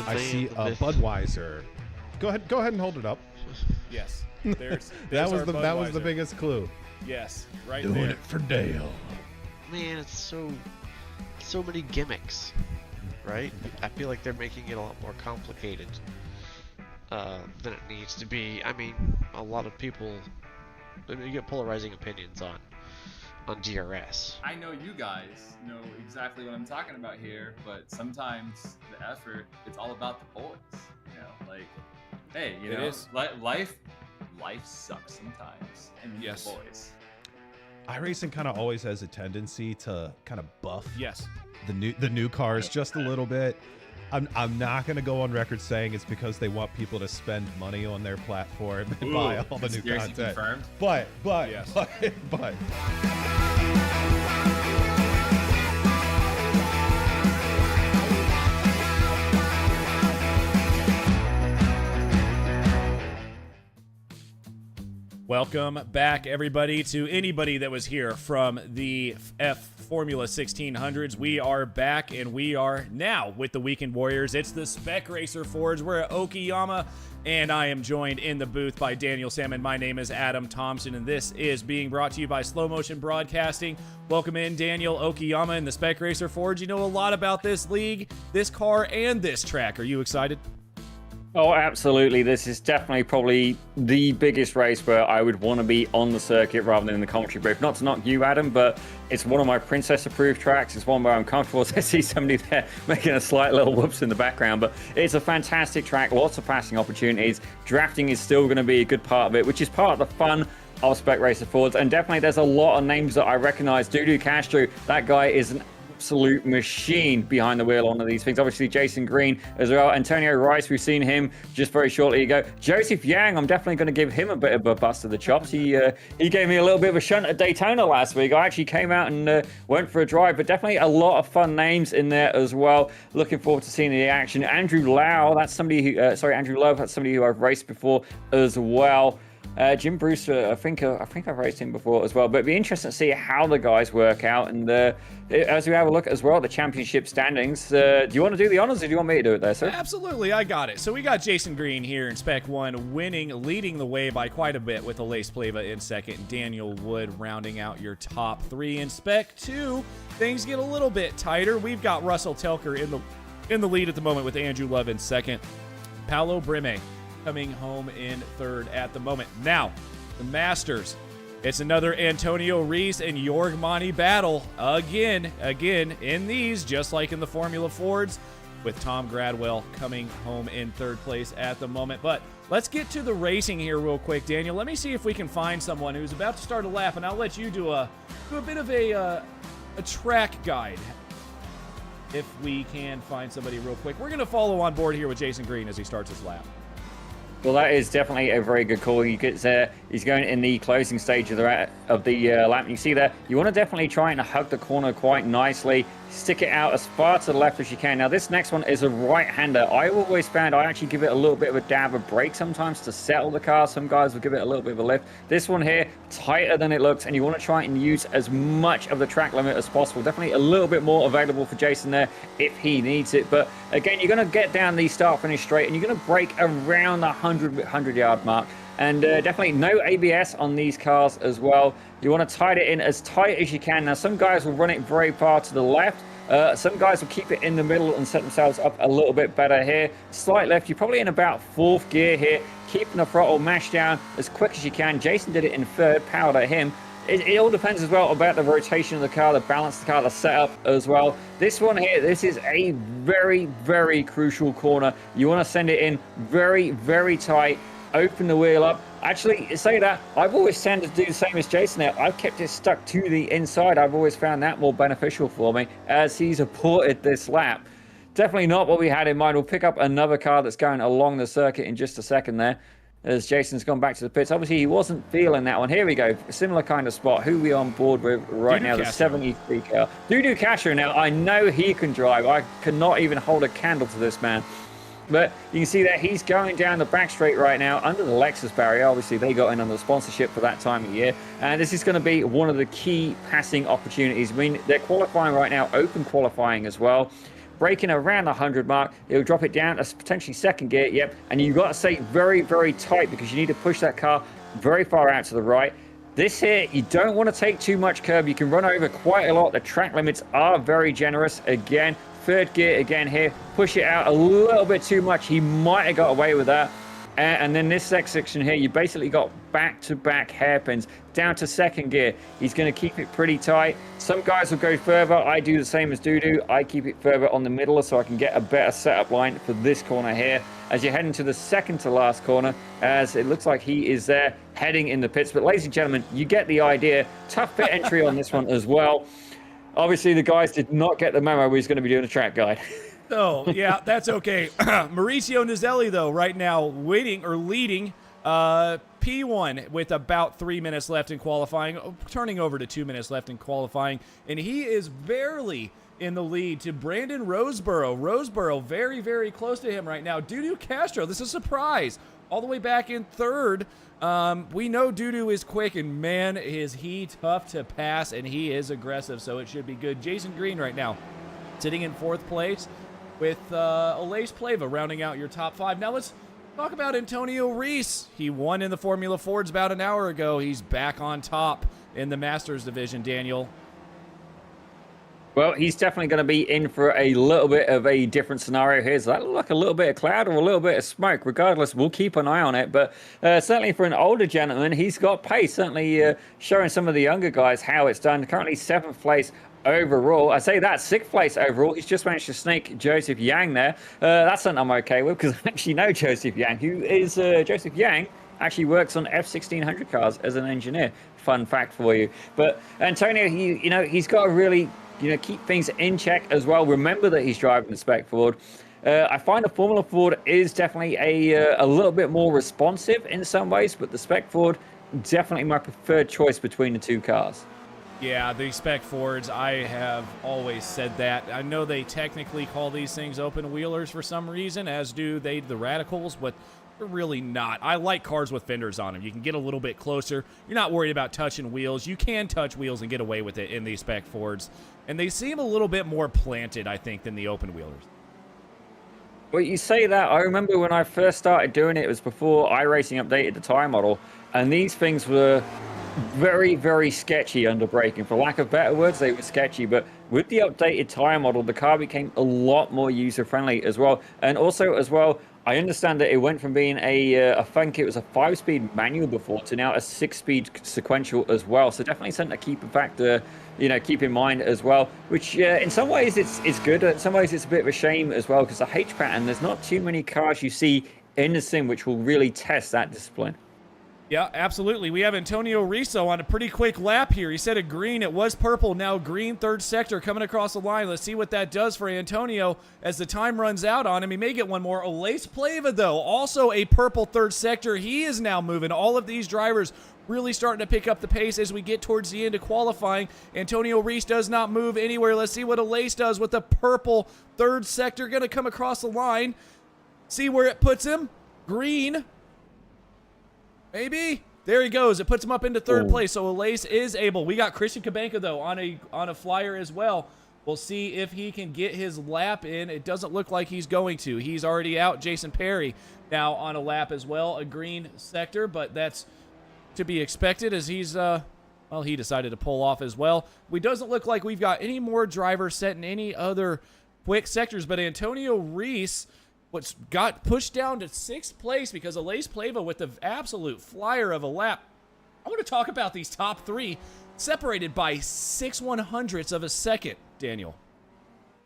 I see a Budweiser. Go ahead and hold it up. Yes. That was the biggest clue. Yes, right Doing there. it for Dale. Man, it's so many gimmicks, right? I feel like they're making it a lot more complicated than it needs to be. I mean, a lot of people, you get polarizing opinions on DRS. I know you guys know exactly what I'm talking about here, but sometimes the effort, it's all about the boys. You know, like, hey, you know, life sucks sometimes, and you need the boys. iRacing kind of always has a tendency to kind of buff the new cars just a little bit. I'm not going to go on record saying it's because they want people to spend money on their platform and buy all the new content. Confirmed. But. Welcome back, everybody, to anybody that was here from the Formula 1600s. We are back, and we are now with the Weekend Warriors. It's the Spec Racer Fords. We're at Okayama, and I am joined in the booth by Daniel Salmon. My name is Adam Thompson, and this is being brought to you by Slow Motion Broadcasting. Welcome in, Daniel, Okayama, and the Spec Racer Fords. You know a lot about this league, this car, and this track. Are you excited? Oh, absolutely. This is definitely probably the biggest race where I would want to be on the circuit rather than in the commentary booth. Not to knock you, Adam, but it's one of my princess-approved tracks. It's one where I'm comfortable. I see somebody there making a slight little whoops in the background, but it's a fantastic track. Lots of passing opportunities. Drafting is still going to be a good part of it, which is part of the fun of Spec Racer Fords. And definitely there's a lot of names that I recognize. Dudu Castro, that guy is an absolute machine behind the wheel on one of these things. Obviously Jason Green as well. Antonio Rice, we've seen him just very shortly ago. Joseph Yang, I'm definitely going to give him a bit of a bust of the chops. He gave me a little bit of a shunt at Daytona last week. I actually came out and went for a drive, but definitely a lot of fun names in there as well. Looking forward to seeing the action. Andrew Lau, that's somebody who Andrew Love, that's somebody who I've raced before as well. Jim Brewster, I think I've raced him before as well. But it'd be interesting to see how the guys work out. And as we have a look as well at the championship standings, do you want to do the honors or do you want me to do it there, sir? Absolutely, I got it. So we got Jason Green here in Spec 1 leading the way by quite a bit with Alace Pleva in second. Daniel Wood rounding out your top 3. In Spec 2, things get a little bit tighter. We've got Russell Telker in the lead at the moment with Andrew Love in second. Paolo Breme coming home in third at the moment. Now, the Masters. It's another Antonio Reese and Jorg Monty battle again in these, just like in the Formula Fords, with Tom Gradwell coming home in third place at the moment. But let's get to the racing here real quick, Daniel. Let me see if we can find someone who's about to start a lap, and I'll let you do a bit of a track guide if we can find somebody real quick. We're going to follow on board here with Jason Green as he starts his lap. Well, that is definitely a very good call. He's going in the closing stage of the lap. You see there, you want to definitely try and hug the corner quite nicely. Stick it out as far to the left as you can. Now, this next one is a right-hander. I always found I actually give it a little bit of a dab of brake sometimes to settle the car. Some guys will give it a little bit of a lift. This one here, tighter than it looks, and you want to try and use as much of the track limit as possible. Definitely a little bit more available for Jason there if he needs it. But again, you're going to get down the start-finish straight, and you're going to brake around the 100-yard mark. And definitely no ABS on these cars as well. You want to tight it in as tight as you can. Now, some guys will run it very far to the left. Some guys will keep it in the middle and set themselves up a little bit better here. Slight left, you're probably in about 4th gear here. Keeping the throttle mashed down as quick as you can. Jason did it in 3rd, power to him. It all depends as well about the rotation of the car, the balance of the car, the setup as well. This one here, this is a very, very crucial corner. You want to send it in very, very tight. Open the wheel up. Actually, say that, I've always tended to do the same as Jason there. I've kept it stuck to the inside. I've always found that more beneficial for me as he's supported this lap. Definitely not what we had in mind. We'll pick up another car that's going along the circuit in just a second there as Jason's gone back to the pits. Obviously, he wasn't feeling that one. Here we go. A similar kind of spot. Who are we on board with right now? The 73 car. Dudu Castro. Now, I know he can drive. I cannot even hold a candle to this man. But you can see that he's going down the back straight right now under the Lexus barrier. Obviously, they got in on the sponsorship for that time of year. And this is going to be one of the key passing opportunities. I mean, they're qualifying right now, open qualifying as well. Braking around the 100 mark. It'll drop it down to potentially 2nd gear. Yep. And you've got to stay very, very tight because you need to push that car very far out to the right. This here, you don't want to take too much curb. You can run over quite a lot. The track limits are very generous. Again, 3rd gear again here. Push it out a little bit too much. He might have got away with that. And then this next section here, you basically got back-to-back hairpins down to 2nd gear. He's going to keep it pretty tight. Some guys will go further. I do the same as Dudu. I keep it further on the middle so I can get a better setup line for this corner here. As you head into the 2nd to last corner, as it looks like he is there heading in the pits. But ladies and gentlemen, you get the idea. Tough pit entry on this one as well. Obviously, the guys did not get the memo he's going to be doing a track guide. Oh, yeah, that's okay. Mauricio Nizelli, though, right now leading P1 with about 3 minutes left in qualifying, turning over to 2 minutes left in qualifying, and he is barely in the lead to Brandon Roseborough. Roseborough very, very close to him right now. Dudu Castro, this is a surprise, all the way back in 3rd. We know Dudu is quick, and man, is he tough to pass, and he is aggressive, so it should be good. Jason Green right now sitting in 4th place with Alace Pleva rounding out your top 5. Now let's talk about Antonio Reese. He won in the Formula Fords about an hour ago. He's back on top in the Masters division, Daniel. Well, he's definitely going to be in for a little bit of a different scenario here. Does that look like a little bit of cloud or a little bit of smoke? Regardless, we'll keep an eye on it. But certainly for an older gentleman, he's got pace. Certainly showing some of the younger guys how it's done. Currently 7th place overall. I say that 6th place overall. He's just managed to sneak Joseph Yang there. That's something I'm okay with because I actually know Joseph Yang, who is Joseph Yang actually works on F1600 cars as an engineer. Fun fact for you. But Antonio, he's got to really keep things in check as well. Remember that he's driving the Spec Ford. I find the Formula Ford is definitely a little bit more responsive in some ways, but the Spec Ford definitely my preferred choice between the two cars. Yeah, the Spec Fords, I have always said that. I know they technically call these things open wheelers for some reason, as do the Radicals, but They're really not. I like cars with fenders on them. You can get a little bit closer. You're not worried about touching wheels. You can touch wheels and get away with it in these Spec Fords. And they seem a little bit more planted, I think, than the open wheelers. Well, you say that. I remember when I first started doing it, it was before iRacing updated the tire model. And these things were very, very sketchy under braking. For lack of better words, they were sketchy. But with the updated tire model, the car became a lot more user-friendly as well. And also, as well, I understand that it went from being I think it was a 5-speed manual before to now a 6-speed sequential as well. So definitely something to keep a factor, keep in mind as well. Which in some ways it's good. In some ways it's a bit of a shame as well because the H pattern, there's not too many cars you see in the sim which will really test that discipline. Yeah, absolutely. We have Antonio Riso on a pretty quick lap here. He said a green. It was purple. Now green, third sector coming across the line. Let's see what that does for Antonio as the time runs out on him. He may get one more. Olace Pleva, though, also a purple third sector. He is now moving. All of these drivers really starting to pick up the pace as we get towards the end of qualifying. Antonio Reese does not move anywhere. Let's see what Olace does with the purple third sector. Going to come across the line. See where it puts him. Green. Maybe. There he goes. It puts him up into third place. So Olace is able. We got Christian Kabanka, though, on a flyer as well. We'll see if he can get his lap in. It doesn't look like he's going to. He's already out. Jason Perry now on a lap as well. A green sector, but that's to be expected as he's, he decided to pull off as well. It doesn't look like we've got any more drivers set in any other quick sectors, but Antonio Reese got pushed down to 6th place because Olace Pleva with the absolute flyer of a lap. I want to talk about these top 3 separated by 6/100ths of a second, Daniel.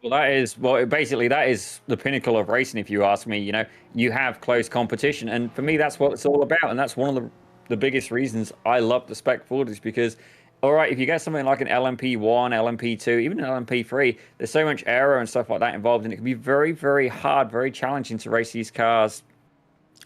Well, basically that is the pinnacle of racing, if you ask me. You have close competition, and for me, that's what it's all about, and that's one of the biggest reasons I love the Spec Ford is because, all right, if you get something like an LMP1, LMP2, even an LMP3, there's so much aero and stuff like that involved, and it can be very, very hard, very challenging to race these cars,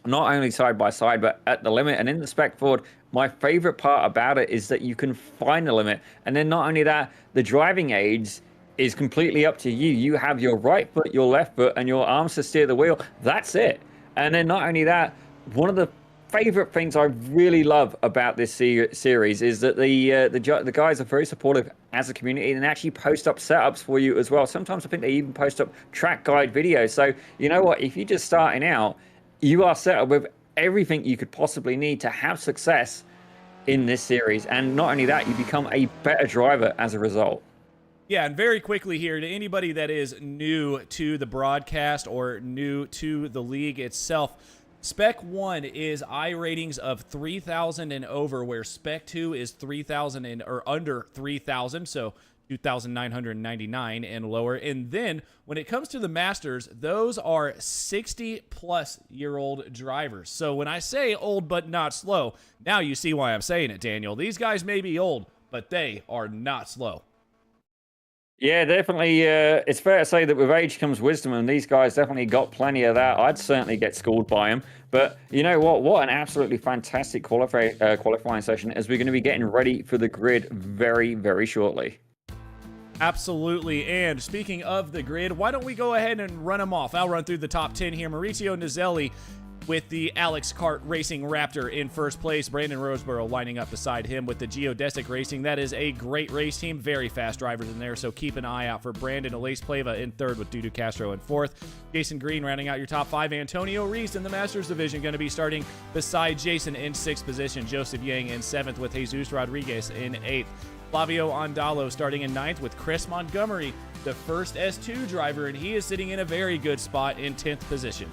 not only side by side, but at the limit. And in the Spec Ford, my favorite part about it is that you can find the limit. And then not only that, the driving aids is completely up to you. You have your right foot, your left foot, and your arms to steer the wheel. That's it. And then not only that, one of the favorite things I really love about this series is that the guys are very supportive as a community and actually post up setups for you as well. Sometimes I think they even post up track guide videos. So you know what? If you're just starting out, you are set up with everything you could possibly need to have success in this series. And not only that, you become a better driver as a result. Yeah, and very quickly here, to anybody that is new to the broadcast or new to the league itself, Spec 1 is I ratings of 3,000 and over, where Spec 2 is 3,000 or under 3,000, so 2,999 and lower. And then when it comes to the Masters, those are 60-plus-year-old drivers. So when I say old but not slow, now you see why I'm saying it, Daniel. These guys may be old, but they are not slow. Yeah, definitely. It's fair to say that with age comes wisdom, and these guys definitely got plenty of that. I'd certainly get schooled by them. But you know what? What an absolutely fantastic qualifying session, as we're going to be getting ready for the grid very, very shortly. Absolutely. And speaking of the grid, why don't we go ahead and run them off? I'll run through the top 10 here. Maurizio Nizelli with the Alex Kart Racing Raptor in first place. Brandon Roseborough lining up beside him with the Geodesic Racing. That is a great race team. Very fast drivers in there, so keep an eye out for Brandon. Olace Pleva in third with Dudu Castro in fourth. Jason Green rounding out your top 5. Antonio Reese in the Masters Division going to be starting beside Jason in 6th position. Joseph Yang in 7th with Jesus Rodriguez in 8th. Flavio Andalo starting in 9th with Chris Montgomery, the first S2 driver, and he is sitting in a very good spot in 10th position.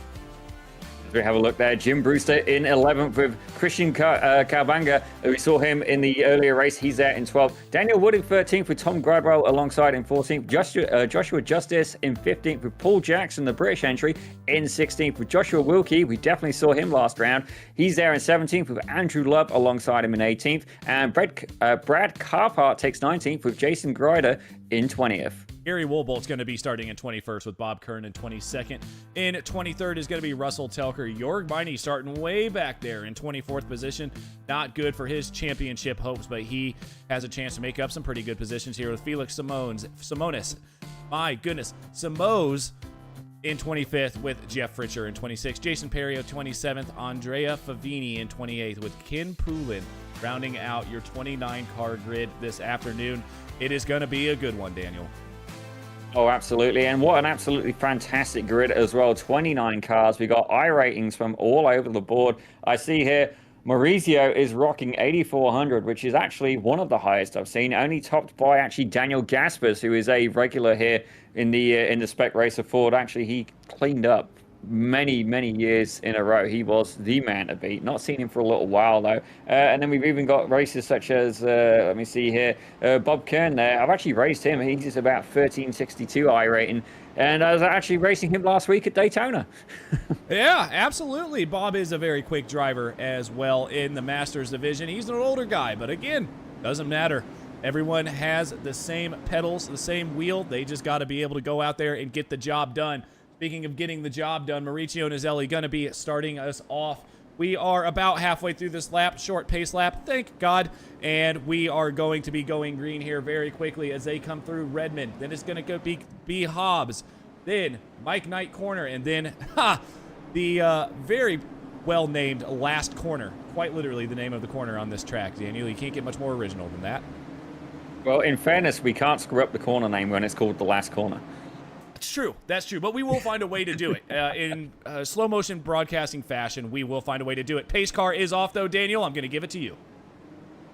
We have a look there. Jim Brewster in 11th with Christian Carbanga. We saw him in the earlier race. He's there in 12th. Daniel Wood in 13th with Tom Gradwell alongside in 14th. Joshua Justice in 15th with Paul Jackson, the British entry, in 16th with Joshua Wilkie. We definitely saw him last round. He's there in 17th with Andrew Love alongside him in 18th. And Brad Carpart takes 19th with Jason Grider in 20th. Gary Woolbolt's going to be starting in 21st with Bob Kern in 22nd. In 23rd is going to be Russell Telker. Jorg Miney starting way back there in 24th position. Not good for his championship hopes, but he has a chance to make up some pretty good positions here with Felix Simonis. My goodness. Simoes in 25th with Jeff Fritcher in 26th, Jason Perio 27th, Andrea Favini in 28th with Ken Poulin rounding out your 29-car grid this afternoon. It is going to be a good one, Daniel. Oh, absolutely. And what an absolutely fantastic grid as well. 29 cars. We got I ratings from all over the board. I see here Maurizio is rocking 8,400, which is actually one of the highest I've seen, only topped by actually Daniel Gaspers, who is a regular here in the Spec Racer Ford. Actually, he cleaned up many years in a row. He was the man to beat. Not seen him for a little while though. And then we've even got racers such as let me see here, Bob Kern there. I've actually raced him. He's just about 1362 I rating, and I was actually racing him last week at Daytona. Yeah, absolutely. Bob is a very quick driver as well in the Masters division. He's an older guy, but again, doesn't matter. Everyone has the same pedals, the same wheel. They just got to be able to go out there and get the job done. Speaking of getting the job done, Maurizio Nazelli going to be starting us off. We are about halfway through this lap, short pace lap, thank God, and we are going to be going green here very quickly as they come through Redmond. Then it's going to be Hobbs, then Mike Knight corner, and then the very well-named last corner. Quite literally the name of the corner on this track, Daniel. You can't get much more original than that. Well, in fairness, we can't screw up the corner name when it's called the last corner. That's true. That's true. But we will find a way to do it. In slow motion broadcasting fashion, we will find a way to do it. Pace car is off, though, Daniel. I'm going to give it to you.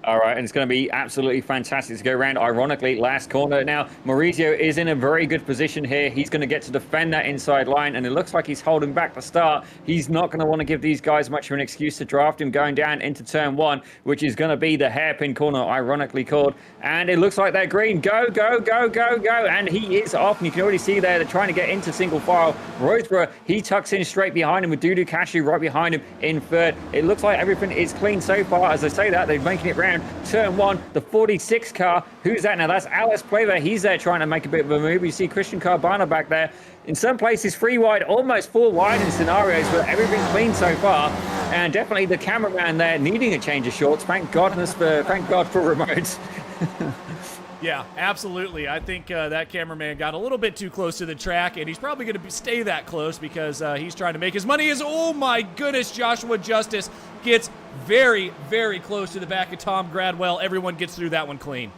All right, and it's going to be absolutely fantastic to go around, ironically, last corner. Now, Maurizio is in a very good position here. He's going to get to defend that inside line, and it looks like he's holding back the start. He's not going to want to give these guys much of an excuse to draft him going down into turn one, which is going to be the hairpin corner, ironically called. And it looks like they're green. Go, go, go, go, go. And he is off, and you can already see there they're trying to get into single file. Roseborough, he tucks in straight behind him with Dudu Cashew right behind him in third. It looks like everything is clean so far. As I say that, they're making it round. Turn one, the 46 car. Who's that now? That's Alice Plaver. He's there trying to make a bit of a move. You see Christian Carbana back there. In some places, 3 wide, almost 4 wide in scenarios, but everything's clean so far. And definitely the cameraman there needing a change of shorts. Thank God for remotes. Yeah, absolutely. I think that cameraman got a little bit too close to the track, and he's probably going to stay that close because he's trying to make his money. Oh my goodness, Joshua Justice gets very, very close to the back of Tom Gradwell. Everyone gets through that one clean.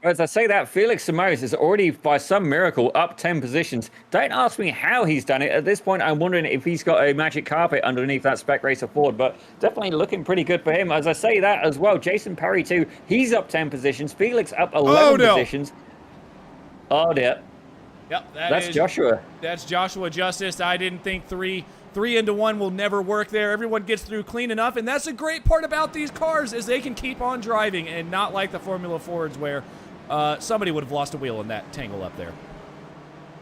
As I say that, Felix Samos is already, by some miracle, up 10 positions. Don't ask me how he's done it. At this point, I'm wondering if he's got a magic carpet underneath that Spec Racer Ford, but definitely looking pretty good for him. As I say that as well, Jason Perry, too, he's up 10 positions. Felix up 11 positions. Oh, dear. Yep, that's Joshua. That's Joshua Justice. I didn't think three into one will never work there. Everyone gets through clean enough, and that's a great part about these cars is they can keep on driving and not like the Formula Fords where somebody would have lost a wheel in that tangle up there.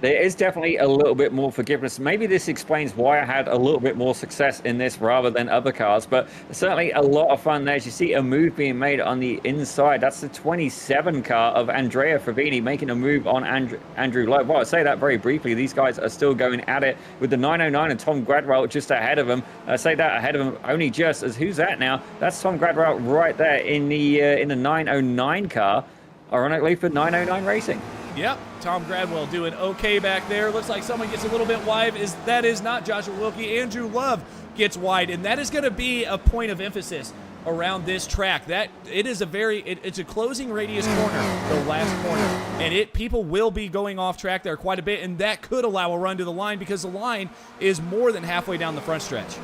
There is definitely a little bit more forgiveness. Maybe this explains why I had a little bit more success in this rather than other cars, but certainly a lot of fun there. As you see a move being made on the inside. That's the 27 car of Andrea Favini making a move on Andrew Lowe. Well, I say that very briefly. These guys are still going at it with the 909 and Tom Gradwell just ahead of him. I say that ahead of him only just as who's that now? That's Tom Gradwell right there in the 909 car, ironically for 909 Racing. Yep, Tom Gradwell doing okay back there. Looks like someone gets a little bit wide. That is not Joshua Wilkie. Andrew Love gets wide, and that is going to be a point of emphasis around this track. That it is it's a closing radius corner, the last corner, and people will be going off track there quite a bit, and that could allow a run to the line because the line is more than halfway down the front stretch.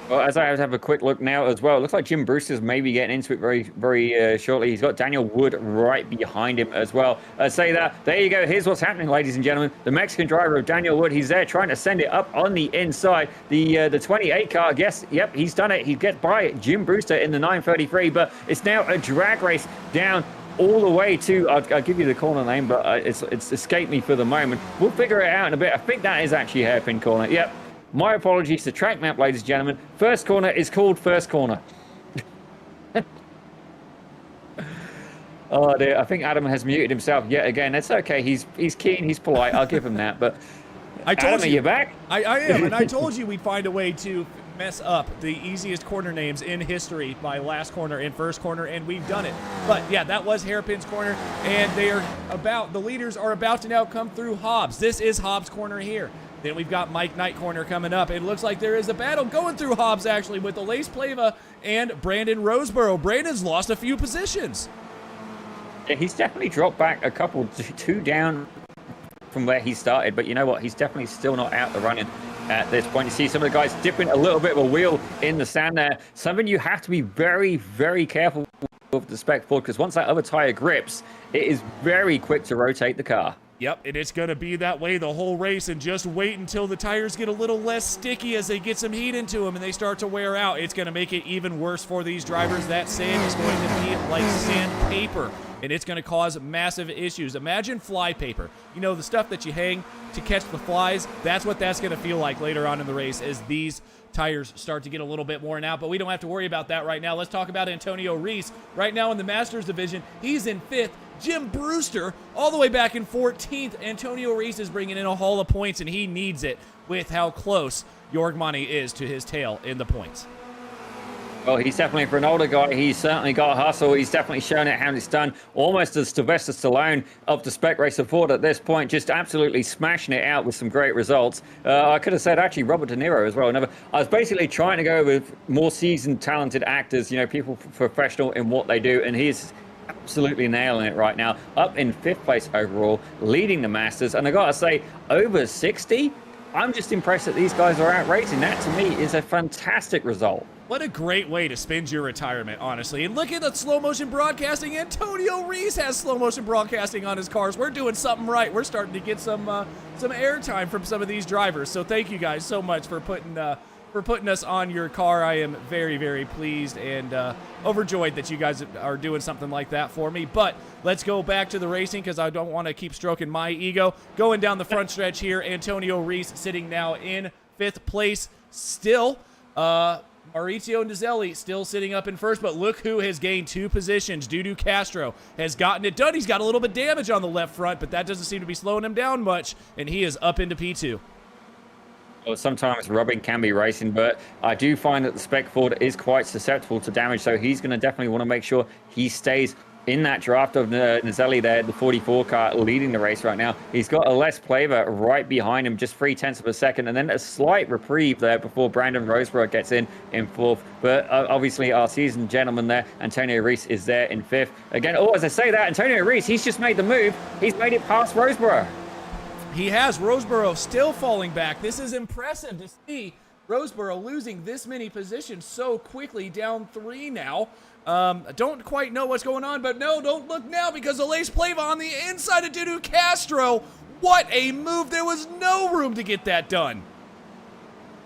Well, as I have a quick look now as well, it looks like Jim Brewster's maybe getting into it very shortly. He's got Daniel Wood right behind him as well. I say that. There you go. Here's what's happening, ladies and gentlemen. The Mexican driver of Daniel Wood, he's there trying to send it up on the inside. The 28 car, yep, he's done it. He gets by Jim Brewster in the 933, but it's now a drag race down all the way to, I'll give you the corner name, but it's escaped me for the moment. We'll figure it out in a bit. I think that is actually hairpin corner. Yep. My apologies to track map, ladies and gentlemen. First corner is called first corner. Oh dear, I think Adam has muted himself yet again. It's okay. He's keen. He's polite. I'll give him that. But I told Adam, are you back? I am, and I told you we'd find a way to mess up the easiest corner names in history by last corner and first corner, and we've done it. But yeah, that was Hairpin's corner, and the leaders are about to now come through Hobbs. This is Hobbs' corner here. Then we've got Mike Knight corner coming up. It looks like there is a battle going through Hobbs, actually, with Lace Plava and Brandon Roseborough. Brandon's lost a few positions. Yeah, he's definitely dropped back a couple, 2 down from where he started. But you know what? He's definitely still not out the running at this point. You see some of the guys dipping a little bit of a wheel in the sand there. Something you have to be very, very careful with the Spec Ford, because once that other tire grips, it is very quick to rotate the car. Yep, and it's going to be that way the whole race, and just wait until the tires get a little less sticky as they get some heat into them and they start to wear out. It's going to make it even worse for these drivers. That sand is going to be like sandpaper, and it's going to cause massive issues. Imagine fly paper. You know, the stuff that you hang to catch the flies? That's what that's going to feel like later on in the race as these tires start to get a little bit worn out, but we don't have to worry about that right now. Let's talk about Antonio Reese. Right now in the Masters division, he's in 5th. Jim Brewster all the way back in 14th. Antonio Reese is bringing in a haul of points, and he needs it with how close Jorg Money is to his tail in the points. Well, he's definitely, for an older guy, he's certainly got hustle. He's definitely shown it how it's done. Almost as Sylvester Stallone of the Spec Racer Ford at this point, just absolutely smashing it out with some great results. I could have said, actually, Robert De Niro as well. I was basically trying to go with more seasoned, talented actors, you know, people professional in what they do, and he's absolutely nailing it right now. Up in 5th place overall, leading the Masters. And I got to say, over 60, I'm just impressed that these guys are out racing. That, to me, is a fantastic result. What a great way to spend your retirement, honestly. And look at the slow motion broadcasting. Antonio Reese has slow motion broadcasting on his cars. We're doing something right. We're starting to get some airtime from some of these drivers. So thank you guys so much for putting us on your car. I am very, very pleased and overjoyed that you guys are doing something like that for me. But let's go back to the racing, because I don't want to keep stroking my ego. Going down the front stretch here, Antonio Reese sitting now in 5th place still. Maurizio Nizelli still sitting up in 1st, but look who has gained 2 positions. Dudu Castro has gotten it done. He's got a little bit of damage on the left front, but that doesn't seem to be slowing him down much, and he is up into P2. Well, sometimes rubbing can be racing, but I do find that the Spec Ford is quite susceptible to damage, so he's going to definitely want to make sure he stays in that draft of Nizelli there, the 44 car leading the race right now. He's got a Les Plava right behind him, just 0.3 of a second, and then a slight reprieve there before Brandon Roseborough gets in 4th. But obviously our seasoned gentleman there, Antonio Reese, is there in 5th. Again, as I say that, Antonio Reese, he's just made the move. He's made it past Roseborough. He has. Roseborough still falling back. This is impressive to see Roseborough losing this many positions so quickly, down 3 now. I don't quite know what's going on, but no, don't look now, because of Lace Plava on the inside of Dudu Castro. What a move. There was no room to get that done.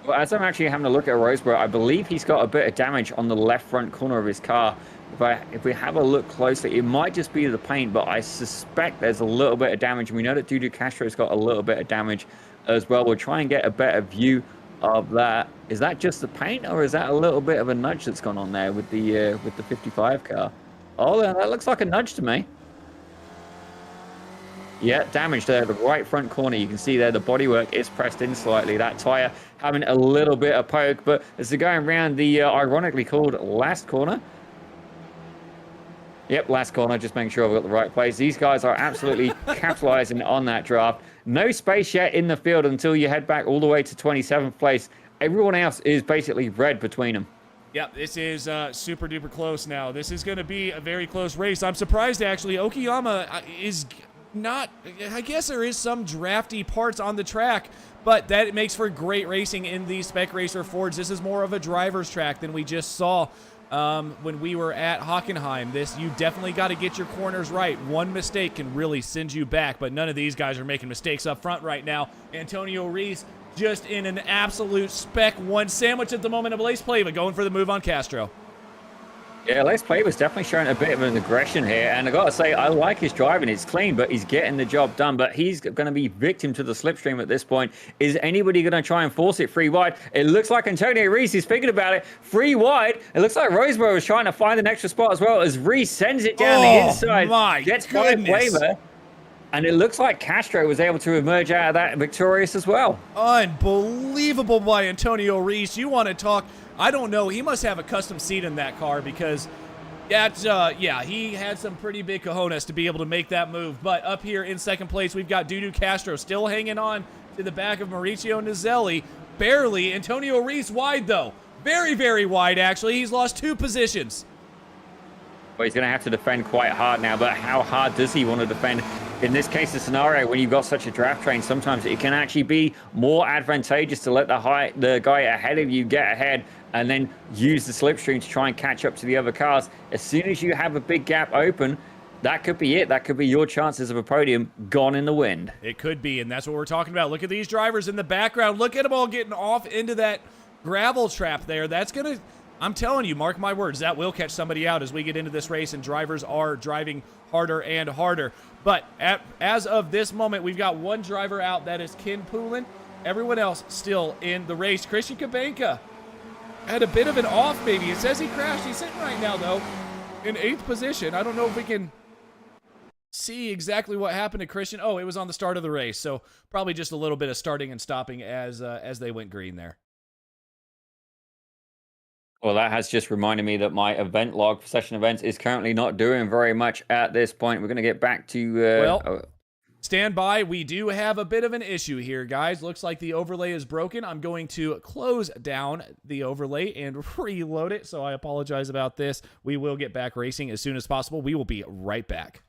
Well, as I'm actually having a look at Roseborough, I believe he's got a bit of damage on the left front corner of his car. If we have a look closely, it might just be the paint, but I suspect there's a little bit of damage. And we know that Dudu Castro's got a little bit of damage as well. We'll try and get a better view of that. Is that just the paint, or is that a little bit of a nudge that's gone on there with the 55 car? Oh, that looks like a nudge to me. Yeah, damage there, the right front corner. You can see there the bodywork is pressed in slightly. That tire having a little bit of poke, but as they're going around the ironically called last corner. Yep, last corner, just making sure I've got the right place. These guys are absolutely capitalizing on that draft. No space yet in the field until you head back all the way to 27th place. Everyone else is basically red between them. Yeah, this is super duper close now. This is going to be a very close race. I'm surprised, actually. Okayama is not, I guess there is some drafty parts on the track, but that makes for great racing in the Spec Racer Fords. This is more of a driver's track than we just saw when we were at Hockenheim. You definitely got to get your corners right. One mistake can really send you back, but none of these guys are making mistakes up front right now. Antonio Reese just in an absolute Spec 1 sandwich at the moment of Lace Plava, going for the move on Castro. Yeah, Lace Plava's definitely showing a bit of an aggression here, and I got to say, I like his driving. It's clean, but he's getting the job done, but he's going to be victim to the slipstream at this point. Is anybody going to try and force it free wide? It looks like Antonio Reese is thinking about it. Free wide. It looks like Roseborough is trying to find an extra spot as well, as Reese sends it down the inside. My gets goodness. Plava. And it looks like Castro was able to emerge out of that victorious as well. Unbelievable by Antonio Reese. You want to talk? I don't know. He must have a custom seat in that car because yeah, he had some pretty big cojones to be able to make that move. But up here in second place, we've got Dudu Castro still hanging on to the back of Mauricio Nizelli. Barely. Antonio Reese wide, though. Very, very wide, actually. He's lost 2 positions. Well, he's going to have to defend quite hard now, but how hard does he want to defend? In this case, the scenario, when you've got such a draft train, sometimes it can actually be more advantageous to let the guy ahead of you get ahead and then use the slipstream to try and catch up to the other cars. As soon as you have a big gap open, that could be it. That could be your chances of a podium gone in the wind. It could be, and that's what we're talking about. Look at these drivers in the background. Look at them all getting off into that gravel trap there. That's going to, I'm telling you, mark my words, that will catch somebody out as we get into this race, and drivers are driving harder and harder. But as of this moment, we've got 1 driver out. That is Ken Poulin. Everyone else still in the race. Christian Kabanka had a bit of an off, maybe. It says he crashed. He's sitting right now, though, in 8th position. I don't know if we can see exactly what happened to Christian. Oh, it was on the start of the race, so probably just a little bit of starting and stopping as they went green there. Well, that has just reminded me that my event log for session events is currently not doing very much at this point. We're going to get back to... Stand by. We do have a bit of an issue here, guys. Looks like the overlay is broken. I'm going to close down the overlay and reload it, so I apologize about this. We will get back racing as soon as possible. We will be right back.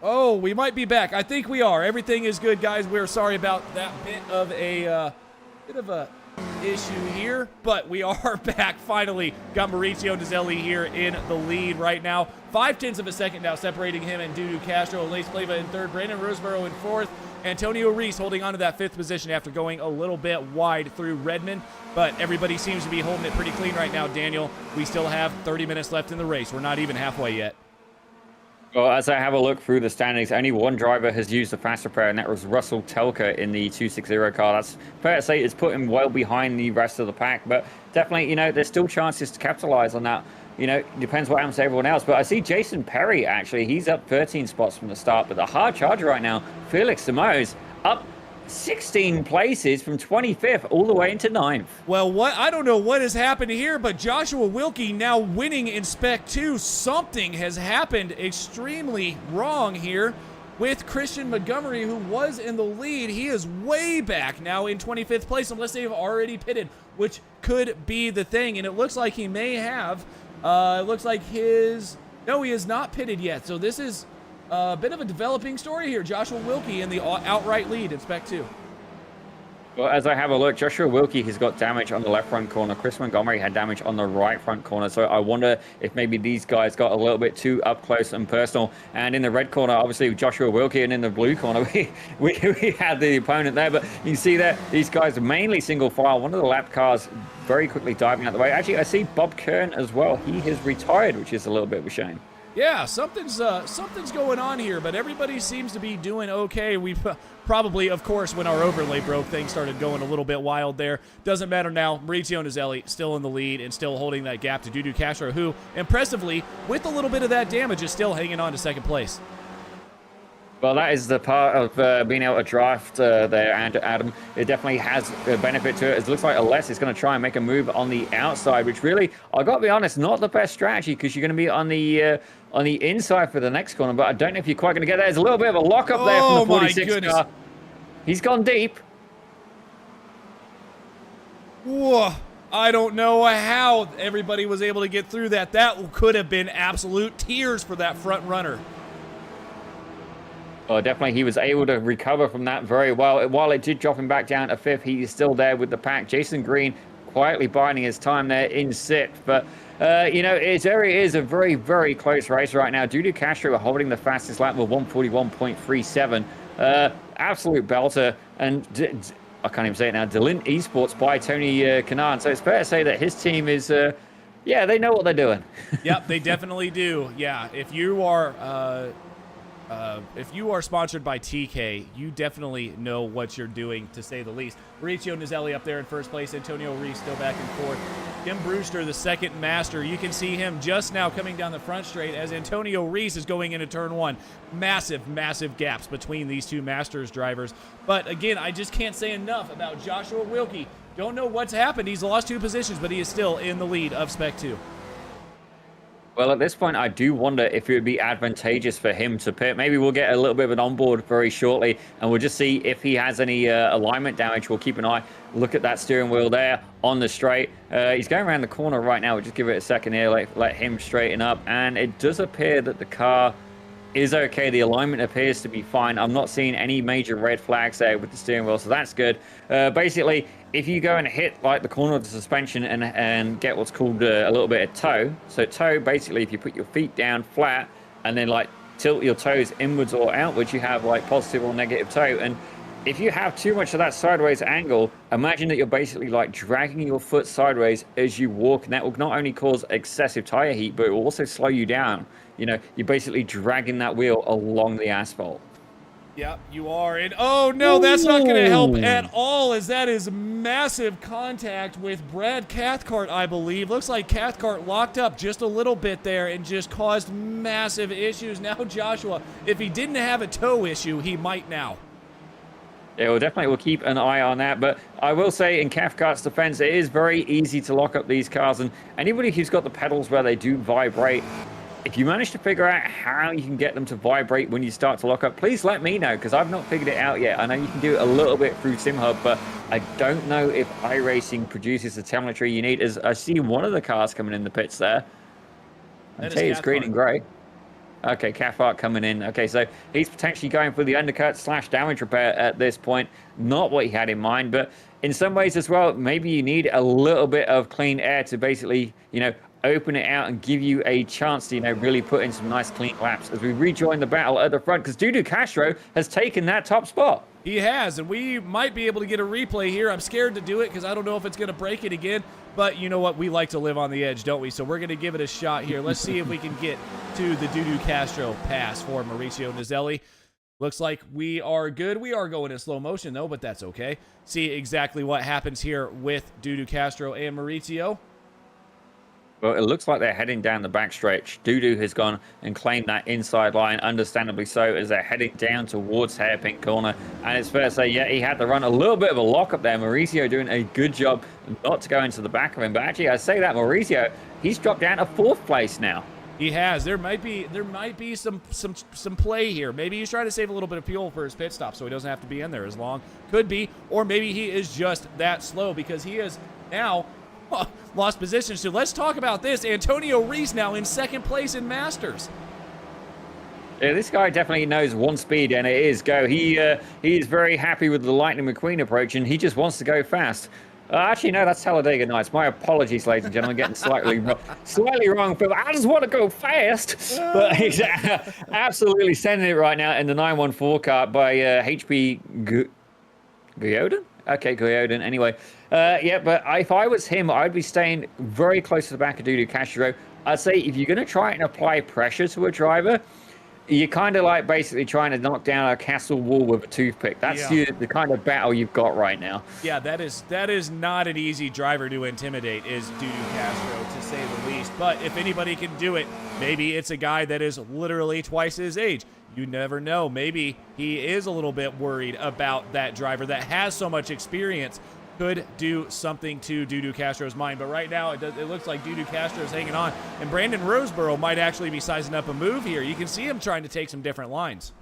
Oh, we might be back. I think we are. Everything is good, guys. We're sorry about that bit of a issue here, but we are back finally. Got Mauricio Nizelli here in the lead right now. 0.5 of a second now separating him and Dudu Castro. Lace Pleva in 3rd. Brandon Roseborough in 4th. Antonio Reese holding on to that 5th position after going a little bit wide through Redmond, but everybody seems to be holding it pretty clean right now, Daniel. We still have 30 minutes left in the race. We're not even halfway yet. Well, as I have a look through the standings, only 1 driver has used the fast repair, and that was Russell Telka in the 260 car. That's fair to say it's put him well behind the rest of the pack, but definitely, there's still chances to capitalize on that. Depends what happens to everyone else. But I see Jason Perry, actually. He's up 13 spots from the start, but the hard charger right now, Felix Simoes, up 16 places from 25th all the way into 9th. Well, I don't know what has happened here, but Joshua Wilkie now winning in Spec 2. Something has happened extremely wrong here with Christian Montgomery, who was in the lead. He is way back now in 25th place, unless they have already pitted, which could be the thing. And it looks like he may have. It looks like no, he is not pitted yet. So this is a bit of a developing story here. Joshua Wilkie in the outright lead in Spec 2. Well, as I have a look, Joshua Wilkie has got damage on the left front corner. Chris Montgomery had damage on the right front corner. So I wonder if maybe these guys got a little bit too up close and personal. And in the red corner, obviously, Joshua Wilkie, and in the blue corner, we had the opponent there. But you can see there, these guys are mainly single file. One of the lap cars very quickly diving out the way. Actually, I see Bob Kern as well. He has retired, which is a little bit of a shame. Yeah, something's going on here, but everybody seems to be doing okay. We probably, of course, when our overlay broke, things started going a little bit wild there. Doesn't matter now. Mauricio Nizelli still in the lead and still holding that gap to Dudu Castro, who, impressively, with a little bit of that damage, is still hanging on to second place. Well, that is the part of being able to draft there, and Adam. It definitely has a benefit to it. It looks like Aless is going to try and make a move on the outside, which really, I got to be honest, not the best strategy because you're going to be on the inside for the next corner. But I don't know if you're quite going to get there. There's a little bit of a lockup there from the 46 car. He's gone deep. Whoa. I don't know how everybody was able to get through that. That could have been absolute tears for that front runner. Oh, definitely, he was able to recover from that very well. While it did drop him back down to 5th, he is still there with the pack. Jason Green quietly biding his time there in 6th. But, you know, it is a very, very close race right now. Dudu Castro holding the fastest lap with 141.37. Absolute belter. And I can't even say it now. Delint Esports by Tony Canaan. So it's fair to say that his team is... yeah, they know what they're doing. Yep, they definitely do. Yeah, if you are sponsored by TK, you definitely know what you're doing, to say the least. Mauricio Nizelli up there in first place. Antonio Reese still back and forth. Tim Brewster, the second master. You can see him just now coming down the front straight as Antonio Reese is going into turn 1. Massive, massive gaps between these two Masters drivers. But again, I just can't say enough about Joshua Wilkie. Don't know what's happened. He's lost 2 positions, but he is still in the lead of Spec 2. Well, at this point, I do wonder if it would be advantageous for him to pit. Maybe we'll get a little bit of an onboard very shortly, and we'll just see if he has any alignment damage. We'll keep an eye, look at that steering wheel there on the straight. He's going around the corner right now. We'll just give it a second here, let him straighten up. And it does appear that the car is okay. The alignment appears to be fine. I'm not seeing any major red flags there with the steering wheel, so that's good. Basically, if you go and hit like the corner of the suspension and get what's called a little bit of toe. So toe, basically, if you put your feet down flat and then like tilt your toes inwards or outwards, you have like positive or negative toe. And if you have too much of that sideways angle, imagine that you're basically like dragging your foot sideways as you walk, and that will not only cause excessive tire heat, but it will also slow you down. You know, you're basically dragging that wheel along the asphalt. Yep, you are. And oh no, that's not going to help at all, as that is massive contact with Brad Cathcart, I believe. Looks like Cathcart locked up just a little bit there and just caused massive issues. Now Joshua, if he didn't have a toe issue, he might now. Yeah, well, definitely we'll keep an eye on that. But I will say, in Cathcart's defense, it is very easy to lock up these cars. And anybody who's got the pedals where they do vibrate, if you manage to figure out how you can get them to vibrate when you start to lock up, please let me know, because I've not figured it out yet. I know you can do it a little bit through SimHub, but I don't know if iRacing produces the telemetry you need. As I see one of the cars coming in the pits there. I tell you, it's green and grey. Okay, Cathcart coming in. Okay, so he's potentially going for the undercut / damage repair at this point. Not what he had in mind, but in some ways as well, maybe you need a little bit of clean air to basically, you know, open it out and give you a chance to, you know, really put in some nice clean laps as we rejoin the battle at the front, because Dudu Castro has taken that top spot. He has, and we might be able to get a replay here. I'm scared to do it because I don't know if it's going to break it again, but you know what? We like to live on the edge, don't we? So we're going to give it a shot here. Let's see if we can get to the Dudu Castro pass for Mauricio Nizelli. Looks like we are good. We are going in slow motion, though, but that's okay. See exactly what happens here with Dudu Castro and Mauricio. Well, it looks like they're heading down the backstretch. Dudu has gone and claimed that inside line, understandably so, as they're heading down towards hairpin corner. And it's fair to say, yeah, he had to run a little bit of a lockup there. Mauricio doing a good job not to go into the back of him. But actually, I say that, Mauricio, he's dropped down to 4th place now. He has. There might be some play here. Maybe he's trying to save a little bit of fuel for his pit stop so he doesn't have to be in there as long. Could be. Or maybe he is just that slow, because he is now lost position. So let's talk about this. Antonio Reese now in 2nd place in Masters. Yeah, this guy definitely knows one speed, and it is go. He is very happy with the Lightning McQueen approach, and he just wants to go fast. Actually, no, that's Talladega Nights. My apologies, ladies and gentlemen, getting slightly wrong. But I just want to go fast. But he's absolutely sending it right now in the 914 car by HP Guyoden? Okay, Guyoden. Anyway, yeah, but if I was him, I'd be staying very close to the back of Dudu Castro. I'd say if you're going to try and apply pressure to a driver, you're kind of like basically trying to knock down a castle wall with a toothpick. That's the kind of battle you've got right now. Yeah, that is not an easy driver to intimidate, is Dudu Castro, to say the least. But if anybody can do it, maybe it's a guy that is literally twice his age. You never know. Maybe he is a little bit worried about that driver that has so much experience. Could do something to Dudu Castro's mind. But right now, it looks like Dudu Castro's hanging on. And Brandon Roseborough might actually be sizing up a move here. You can see him trying to take some different lines.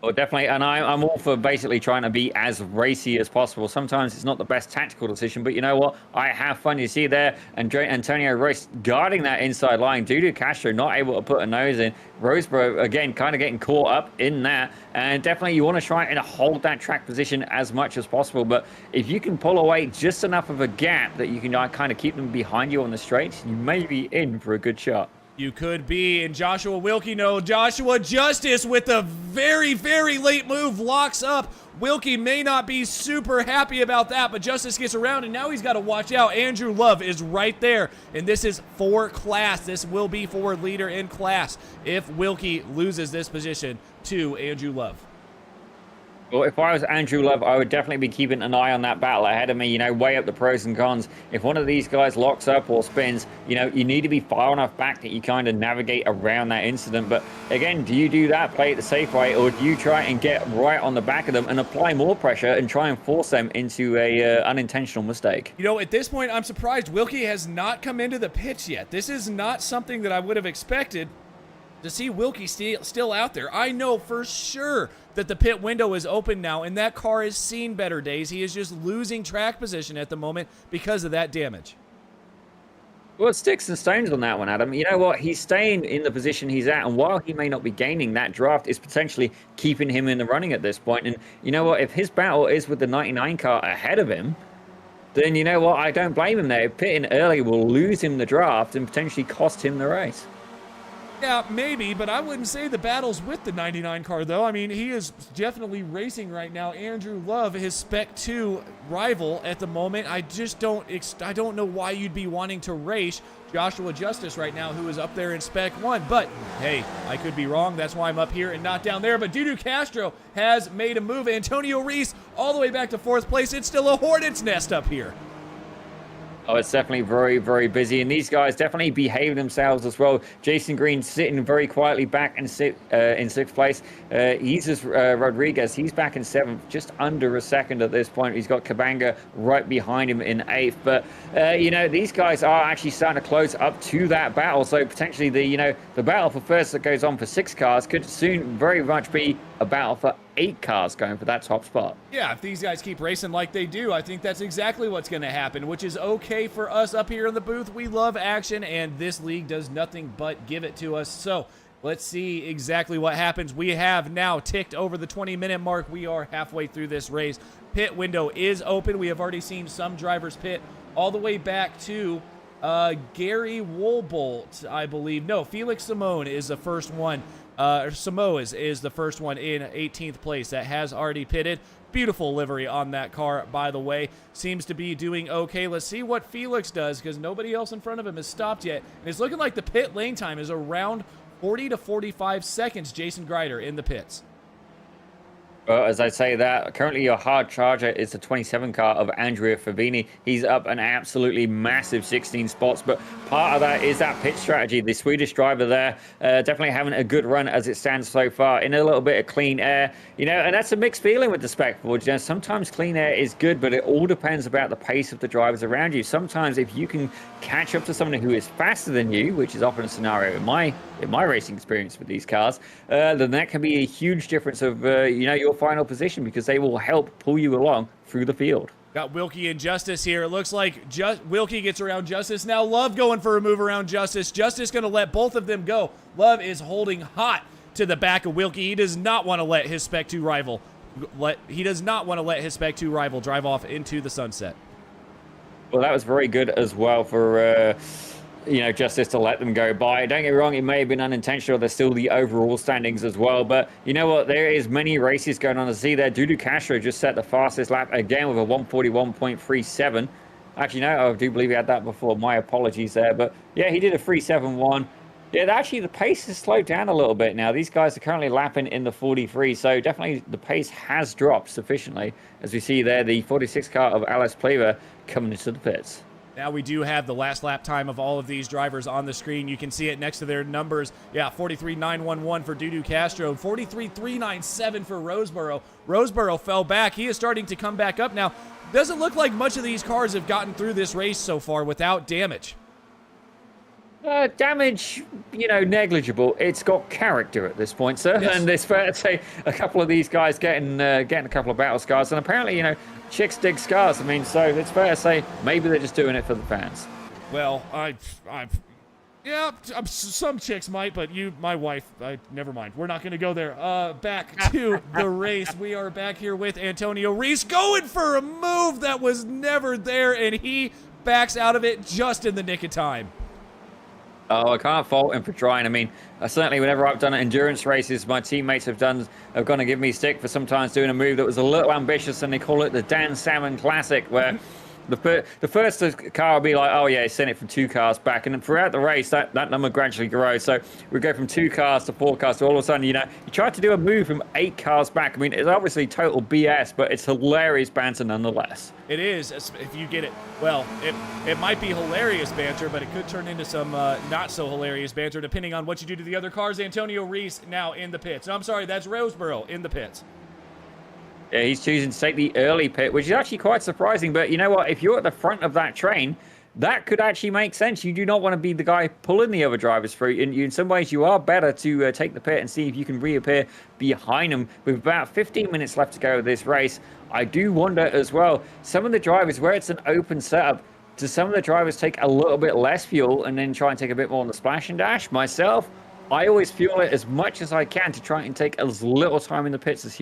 Oh, definitely. And I'm all for basically trying to be as racy as possible. Sometimes it's not the best tactical decision, but you know what? I have fun. You see there, and Antonio Royce guarding that inside line. Dudu Castro not able to put a nose in. Roseborough, again, kind of getting caught up in that. And definitely you want to try and hold that track position as much as possible. But if you can pull away just enough of a gap that you can kind of keep them behind you on the straights, you may be in for a good shot. You could be. And Joshua Wilkie, no, Joshua Justice with a very, very late move locks up. Wilkie may not be super happy about that, but Justice gets around, and now he's got to watch out. Andrew Love is right there, and this is for class. This will be for leader in class if Wilkie loses this position to Andrew Love. Well, if I was Andrew Love, I would definitely be keeping an eye on that battle ahead of me, weigh up the pros and cons. If one of these guys locks up or spins, you need to be far enough back that you kind of navigate around that incident. But again, do you do that, play it the safe way, or do you try and get right on the back of them and apply more pressure and try and force them into a unintentional mistake? At this point, I'm surprised Wilkie has not come into the pits yet. This is not something that I would have expected to see Wilkie still out there. I know for sure that the pit window is open now, and that car has seen better days. He is just losing track position at the moment because of that damage. Well, sticks and stones on that one, Adam. You know what? He's staying in the position he's at, and while he may not be gaining, that draft is potentially keeping him in the running at this point. And you know what? If his battle is with the 99 car ahead of him, then you know what? I don't blame him there. Pitting early will lose him the draft and potentially cost him the race. Yeah, maybe, but I wouldn't say the battle's with the 99 car, though. I mean, he is definitely racing right now. Andrew Love, his Spec 2 rival at the moment. I don't know why you'd be wanting to race Joshua Justice right now, who is up there in Spec 1. But, hey, I could be wrong. That's why I'm up here and not down there. But Dudu Castro has made a move. Antonio Reese all the way back to 4th place. It's still a hornet's nest up here. Oh, it's definitely very, very busy. And these guys definitely behave themselves as well. Jason Green sitting very quietly back in 6th place. Jesus Rodriguez, he's back in 7th, just under a second at this point. He's got Kabanga right behind him in 8th. But, these guys are actually starting to close up to that battle. So potentially the battle for first that goes on for 6 cars could soon very much be a battle for 8 cars going for that top spot. Yeah, if these guys keep racing like they do, I think that's exactly what's going to happen, which is okay for us up here in the booth. We love action, and this league does nothing but give it to us. So let's see exactly what happens. We have now ticked over the 20-minute mark. We are halfway through this race. Pit window is open. We have already seen some drivers pit all the way back to Gary Woolbolt, I believe. No, Felix Simone is the first one. Samoa is the first one in 18th place that has already pitted. Beautiful livery on that car, by the way. Seems to be doing okay. Let's see what Felix does, because nobody else in front of him has stopped yet. And it's looking like the pit lane time is around 40 to 45 seconds. Jason Grider in the pits. As I say that, currently your hard charger is the 27 car of Andrea Fabini. He's up an absolutely massive 16 spots, but part of that is that pit strategy. The Swedish driver there definitely having a good run as it stands so far in a little bit of clean air, and that's a mixed feeling with the Spec Ford. Sometimes clean air is good, but it all depends about the pace of the drivers around you. Sometimes if you can catch up to someone who is faster than you, which is often a scenario in my racing experience with these cars, then that can be a huge difference of your final position, because they will help pull you along through the field. Got Wilkie and Justice here. It looks like Wilkie gets around Justice. Now Love going for a move around Justice. Justice going to let both of them go. Love is holding hot to the back of Wilkie. He does not want to let his Spec 2 rival drive off into the sunset. Well, that was very good as well for Justice to let them go by. Don't get me wrong, it may have been unintentional. There's still the overall standings as well. But you know what? There is many races going on to see there. Dudu Castro just set the fastest lap again with a 141.37. Actually, no, I do believe he had that before. My apologies there. But yeah, he did a 3.71. Yeah, actually, the pace has slowed down a little bit now. These guys are currently lapping in the 43, so definitely the pace has dropped sufficiently. As we see there, the 46 car of Alex Plaver coming into the pits. Now we do have the last lap time of all of these drivers on the screen. You can see it next to their numbers. Yeah, 43.911 for Dudu Castro, 43.397 for Roseboro. Roseboro fell back. He is starting to come back up now. Doesn't look like much of these cars have gotten through this race so far without damage. Damage, negligible. It's got character at this point, sir. Yes. And it's fair to say a couple of these guys getting a couple of battle scars, and apparently, chicks dig scars. I mean, so it's fair to say maybe they're just doing it for the fans. Well, some chicks might, but my wife, never mind. We're not going to go there. Back to the race. We are back here with Antonio Reese going for a move that was never there, and he backs out of it just in the nick of time. Oh, I can't fault him for trying. I mean, certainly whenever I've done endurance races, my teammates have gone to give me stick for sometimes doing a move that was a little ambitious, and they call it the Dan Salmon Classic, where the first car will be like, oh yeah, send it from 2 cars back, and then throughout the race, that number gradually grows. So we go from 2 cars to 4 cars, so all of a sudden, you try to do a move from 8 cars back. I mean, it's obviously total BS, but it's hilarious banter nonetheless. It is, if you get it. Well, it might be hilarious banter, but it could turn into some not so hilarious banter depending on what you do to the other cars. Antonio Reese now in the pits. No, I'm sorry, that's Roseboro in the pits. Yeah, he's choosing to take the early pit, which is actually quite surprising. But you know what? If you're at the front of that train, that could actually make sense. You do not want to be the guy pulling the other drivers through. In some ways, you are better to take the pit and see if you can reappear behind them. With about 15 minutes left to go of this race, I do wonder as well, some of the drivers, where it's an open setup, do some of the drivers take a little bit less fuel and then try and take a bit more on the splash and dash? Myself, I always fuel it as much as I can to try and take as little time in the pits as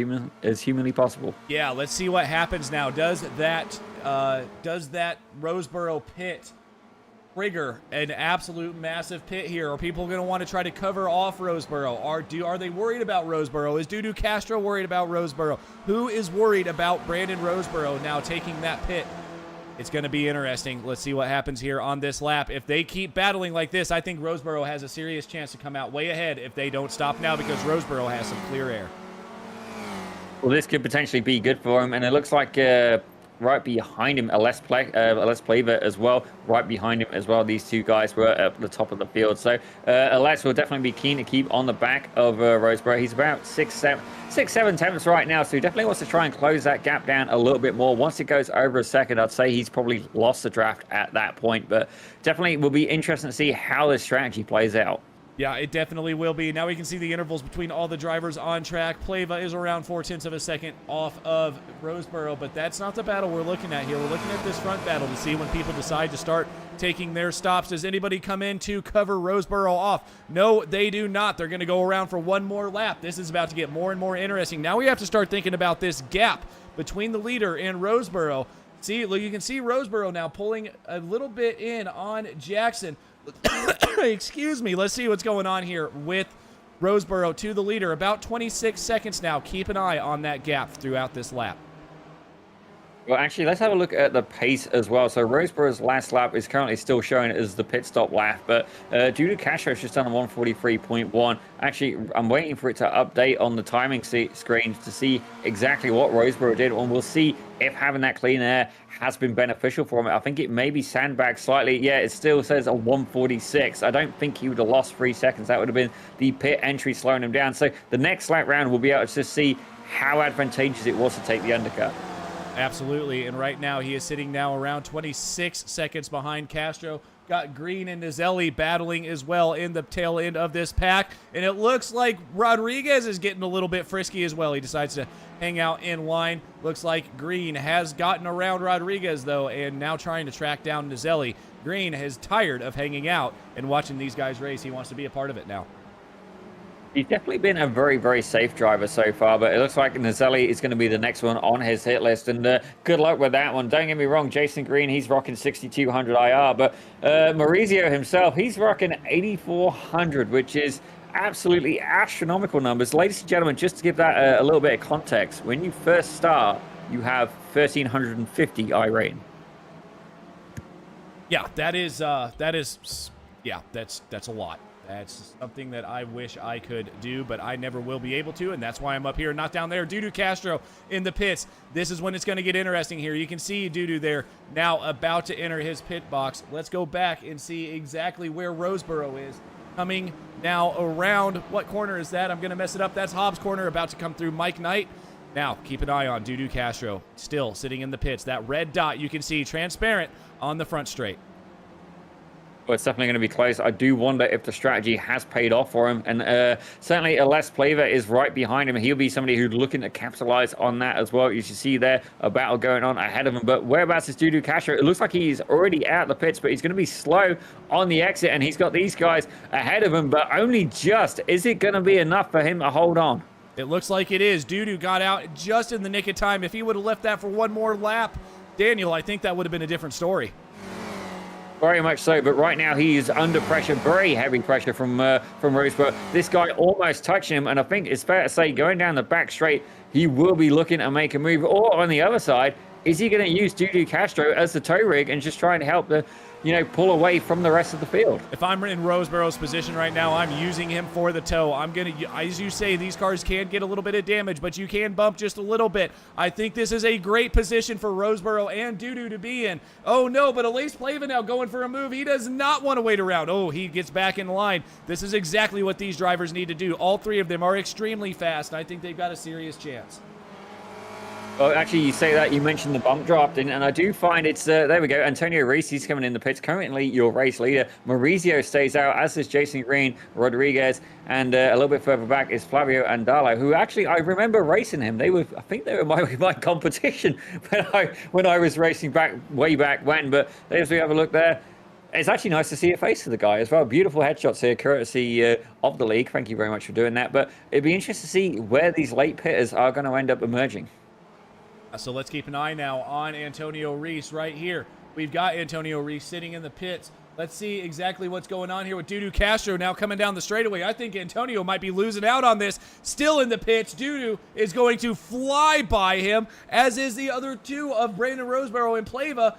humanly possible. Yeah, let's see what happens now. Does that Roseboro pit trigger an absolute massive pit here? Are people going to want to try to cover off Roseboro? Are they worried about Roseboro? Is Dudu Castro worried about Roseboro? Who is worried about Brandon Roseboro now taking that pit? It's going to be interesting. Let's see what happens here on this lap. If they keep battling like this, I think Roseboro has a serious chance to come out way ahead if they don't stop now, because Roseboro has some clear air. Well, this could potentially be good for him, and it looks like right behind him, Alex Plaver as well, right behind him as well. These 2 guys were at the top of the field. So Alex will definitely be keen to keep on the back of Roseboro. He's about 6-7 tenths right now, so he definitely wants to try and close that gap down a little bit more. Once it goes over a second, I'd say he's probably lost the draft at that point, but definitely will be interesting to see how this strategy plays out. Yeah, it definitely will be. Now we can see the intervals between all the drivers on track. Pleva is around 0.4 of a second off of Roseboro, but that's not the battle we're looking at here. We're looking at this front battle to see when people decide to start taking their stops. Does anybody come in to cover Roseboro off? No, they do not. They're going to go around for one more lap. This is about to get more and more interesting. Now we have to start thinking about this gap between the leader and Roseboro. See, look, you can see Roseboro now pulling a little bit in on Jackson. Excuse me. Let's see what's going on here with Roseboro to the leader. About 26 seconds now. Keep an eye on that gap throughout this lap. Well, actually, let's have a look at the pace as well. So Roseboro's last lap is currently still showing as the pit stop lap, but Dudu Castro's just done a 143.1. Actually, I'm waiting for it to update on the timing screen to see exactly what Roseboro did, and we'll see if having that clean air has been beneficial for him. I think it maybe sandbagged slightly. Yeah, it still says a 146. I don't think he would have lost 3 seconds. That would have been the pit entry slowing him down. So the next lap round, we'll be able to just see how advantageous it was to take the undercut. Absolutely, and right now he is sitting now around 26 seconds behind Castro. Got Green and Nizelli battling as well in the tail end of this pack, and it looks like Rodriguez is getting a little bit frisky as well. He decides to hang out in line. Looks like Green has gotten around Rodriguez, though, and now trying to track down Nizelli. Green is tired of hanging out and watching these guys race. He wants to be a part of it now. He's definitely been a very, very safe driver so far, but it looks like Nizelli is going to be the next one on his hit list, and good luck with that one. Don't get me wrong, Jason Green, he's rocking 6,200 IR, but Maurizio himself, he's rocking 8,400, which is absolutely astronomical numbers. Ladies and gentlemen, just to give that a little bit of context, when you first start, you have 1,350 I-rating. Yeah, that's a lot. That's something that I wish I could do, but I never will be able to, and that's why I'm up here, not down there. Dudu Castro in the pits. This is when it's going to get interesting here. You can see Dudu there now about to enter his pit box. Let's go back and see exactly where Roseboro is. Coming now around, what corner is that? I'm going to mess it up. That's Hobbs' corner, about to come through Mike Knight. Now, keep an eye on Dudu Castro, still sitting in the pits. That red dot you can see transparent on the front straight. Well, it's definitely going to be close. I do wonder if the strategy has paid off for him. And certainly Les Plaver is right behind him. He'll be somebody who's looking to capitalize on that as well. You should see there a battle going on ahead of him. But whereabouts is Dudu Castro? It looks like he's already out the pits, but he's going to be slow on the exit. And he's got these guys ahead of him, but only just. Is it going to be enough for him to hold on? It looks like it is. Dudu got out just in the nick of time. If he would have left that for one more lap, Daniel, I think that would have been a different story. Very much so, but right now he is under pressure, very heavy pressure from Roseboro. This guy almost touched him, and I think it's fair to say going down the back straight, he will be looking to make a move. Or on the other side, is he going to use Dudu Castro as the tow rig and just try and help the, pull away from the rest of the field? If I'm in Roseboro's position right now, I'm using him for the tow. I'm going to, as you say, these cars can get a little bit of damage, but you can bump just a little bit. I think this is a great position for Roseboro and Dudu to be in. Oh, no, but Elise Plavin now going for a move. He does not want to wait around. Oh, he gets back in line. This is exactly what these drivers need to do. All three of them are extremely fast, and I think they've got a serious chance. Well, actually, you say that, you mentioned the bump dropped, and I do find it's, there we go, Antonio Reese, he's coming in the pits, currently your race leader. Maurizio stays out, as does Jason Green, Rodriguez, and a little bit further back is Flavio Andalo, who actually, I remember racing him. I think they were my competition when I was racing way back when, but as we have a look there, it's actually nice to see a face of the guy as well. Beautiful headshots here, courtesy of the league. Thank you very much for doing that, but it'd be interesting to see where these late pitters are going to end up emerging. So let's keep an eye now on Antonio Reese right here. We've got Antonio Reese sitting in the pits. Let's see exactly what's going on here with Dudu Castro now coming down the straightaway. I think Antonio might be losing out on this. Still in the pits. Dudu is going to fly by him, as is the other two of Brandon Roseboro and Plava.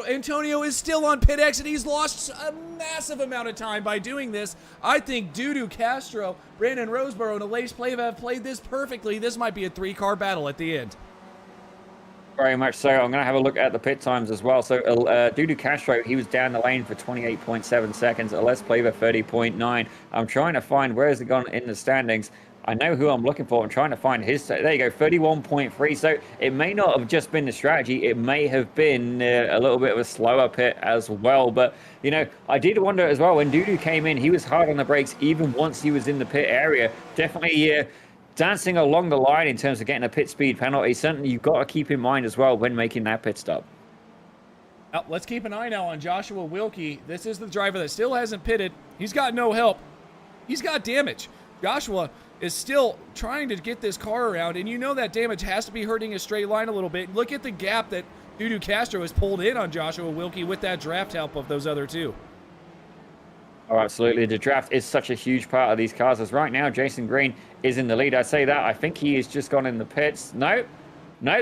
Antonio is still on pit exit. He's lost a massive amount of time by doing this. I think Dudu Castro, Brandon Roseboro, and Elise Plava have played this perfectly. This might be a three-car battle at the end. Very much so. I'm going to have a look at the pit times as well. So Dudu Castro, he was down the lane for 28.7 seconds. Les Plava, 30.9. I'm trying to find where has it gone in the standings. I know who I'm looking for. I'm trying to find his. There you go, 31.3. So it may not have just been the strategy. It may have been a little bit of a slower pit as well. But, I did wonder as well, when Dudu came in, he was hard on the brakes even once he was in the pit area. Definitely dancing along the line in terms of getting a pit speed penalty. Something you've got to keep in mind as well when making that pit stop. Now, let's keep an eye now on Joshua Wilkie. This is the driver that still hasn't pitted. He's got no help. He's got damage. Joshua is still trying to get this car around, and that damage has to be hurting his straight line a little bit. Look at the gap that Dudu Castro has pulled in on Joshua Wilkie with that draft help of those other two. Oh, absolutely. The draft is such a huge part of these cars. As right now, Jason Green is in the lead. I say that. I think he has just gone in the pits. No,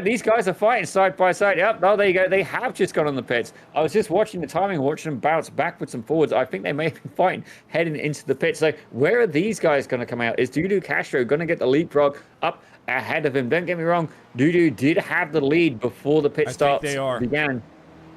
these guys are fighting side by side. Yep, there you go. They have just gone on the pits. I was just watching the timing, watching them bounce backwards and forwards. I think they may be fighting heading into the pits. So where are these guys going to come out? Is Dudu Castro going to get the leapfrog up ahead of him? Don't get me wrong. Dudu did have the lead before the pit stops began.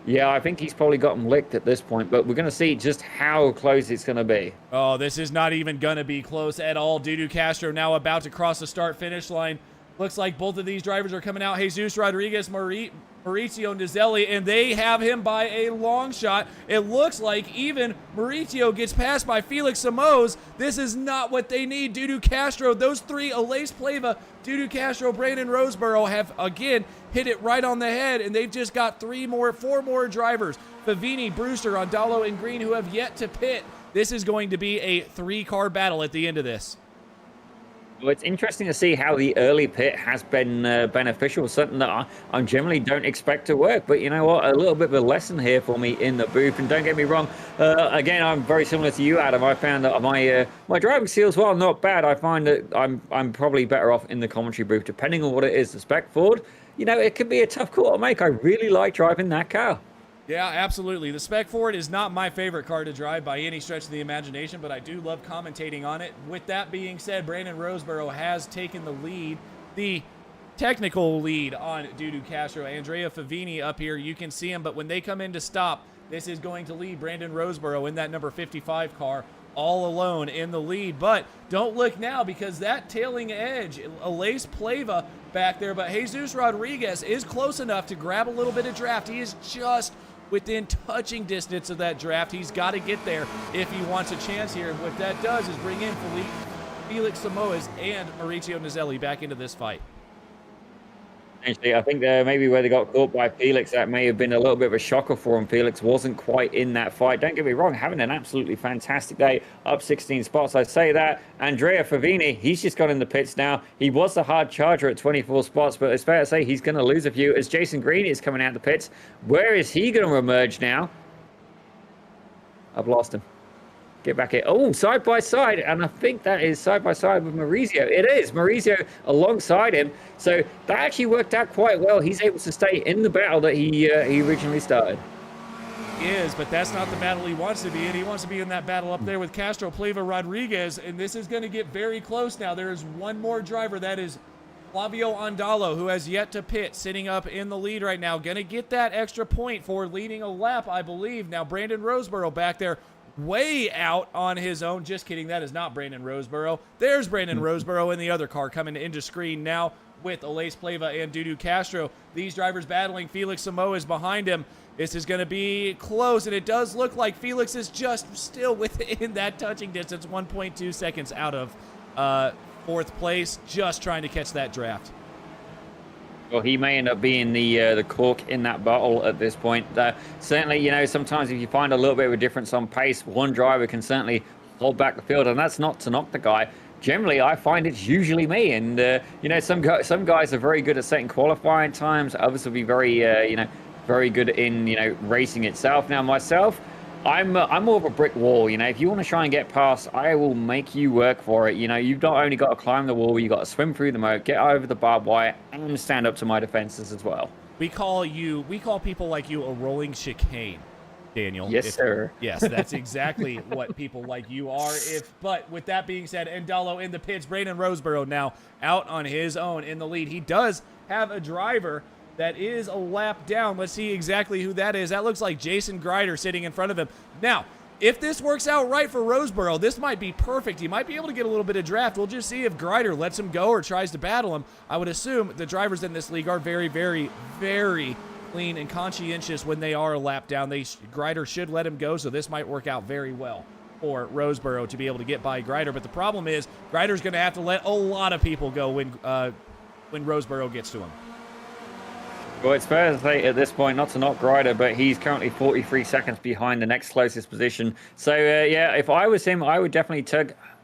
Yeah, I think he's probably got them licked at this point, but we're going to see just how close it's going to be. Oh, this is not even going to be close at all. Dudu Castro now about to cross the start-finish line. Looks like both of these drivers are coming out. Jesus Rodriguez, Mauricio Nizelli, and they have him by a long shot. It looks like even Mauricio gets passed by Felix Samoz. This is not what they need. Dudu Castro, those three, Elise Plava, Dudu Castro, Brandon Roseboro, have again hit it right on the head, and they've just got four more drivers, Favini, Brewster, Randall, and Green, who have yet to pit. This is going to be a three-car battle at the end of this. Well, it's interesting to see how the early pit has been beneficial, something that I generally don't expect to work. But you know what? A little bit of a lesson here for me in the booth. And don't get me wrong, again, I'm very similar to you, Adam. I found that my driving skills, while not bad, I find that I'm probably better off in the commentary booth, depending on what it is. The Spec Ford, it can be a tough call to make. I really like driving that car. Yeah, absolutely. The Spec Ford is not my favorite car to drive by any stretch of the imagination, but I do love commentating on it. With that being said, Brandon Roseborough has taken the lead, the technical lead on Dudu Castro. Andrea Favini up here, you can see him, but when they come in to stop, this is going to lead Brandon Roseborough in that number 55 car all alone in the lead. But don't look now, because that tailing edge, Alace Pleva back there, but Jesus Rodriguez is close enough to grab a little bit of draft. He is just within touching distance of that draft. He's got to get there if he wants a chance here. What that does is bring in Felix Samoas and Mauricio Nazelli back into this fight. Actually, I think maybe where they got caught by Felix, that may have been a little bit of a shocker for him. Felix wasn't quite in that fight. Don't get me wrong, having an absolutely fantastic day, up 16 spots. I say that. Andrea Favini, he's just got in the pits now. He was the hard charger at 24 spots, but it's fair to say he's going to lose a few as Jason Green is coming out the pits. Where is he going to emerge now? I've lost him. Get back here. Oh, side by side. And I think that is side by side with Mauricio. It is. Mauricio alongside him. So that actually worked out quite well. He's able to stay in the battle that he originally started. He is, but that's not the battle he wants to be in. He wants to be in that battle up there with Castro Pleva Rodriguez. And this is going to get very close now. There is one more driver. That is Flavio Andalo, who has yet to pit, sitting up in the lead right now. Going to get that extra point for leading a lap, I believe. Now Brandon Roseborough back there, way out on his own. Just kidding. That is not Brandon Roseborough. There's Brandon Roseborough in the other car coming into screen now with Alace Pleva and Dudu Castro. These drivers battling. Felix Samoa is behind him. This is going to be close, and it does look like Felix is just still within that touching distance, 1.2 seconds out of fourth place, just trying to catch that draft. Well, he may end up being the cork in that battle at this point. Certainly, you know, sometimes if you find a little bit of a difference on pace, one driver can certainly hold back the field, and that's not to knock the guy. Generally, I find it's usually me, and you know, some guys are very good at setting qualifying times. Others will be very, you know, very good in, you know, racing itself. Now, myself, I'm more of a brick wall. You know, if you want to try and get past, I will make you work for it. You know, you've not only got to climb the wall, you've got to swim through the moat, get over the barbed wire, and stand up to my defenses as well. We call people like you a rolling chicane, Daniel. Yes, sir. Yes, that's exactly what people like you are. But with that being said, Endalo in the pits, Brandon Roseborough now out on his own in the lead. He does have a driver that is a lap down. Let's see exactly who that is. That looks like Jason Grider sitting in front of him. Now, if this works out right for Roseborough, this might be perfect. He might be able to get a little bit of draft. We'll just see if Grider lets him go or tries to battle him. I would assume the drivers in this league are very, very, very clean and conscientious when they are a lap down. Grider should let him go, so this might work out very well for Roseborough to be able to get by Grider. But the problem is Grider's going to have to let a lot of people go when Roseborough gets to him. Well, it's fair to say at this point, not to knock Grider, but he's currently 43 seconds behind the next closest position. So, yeah, if I was him, I would definitely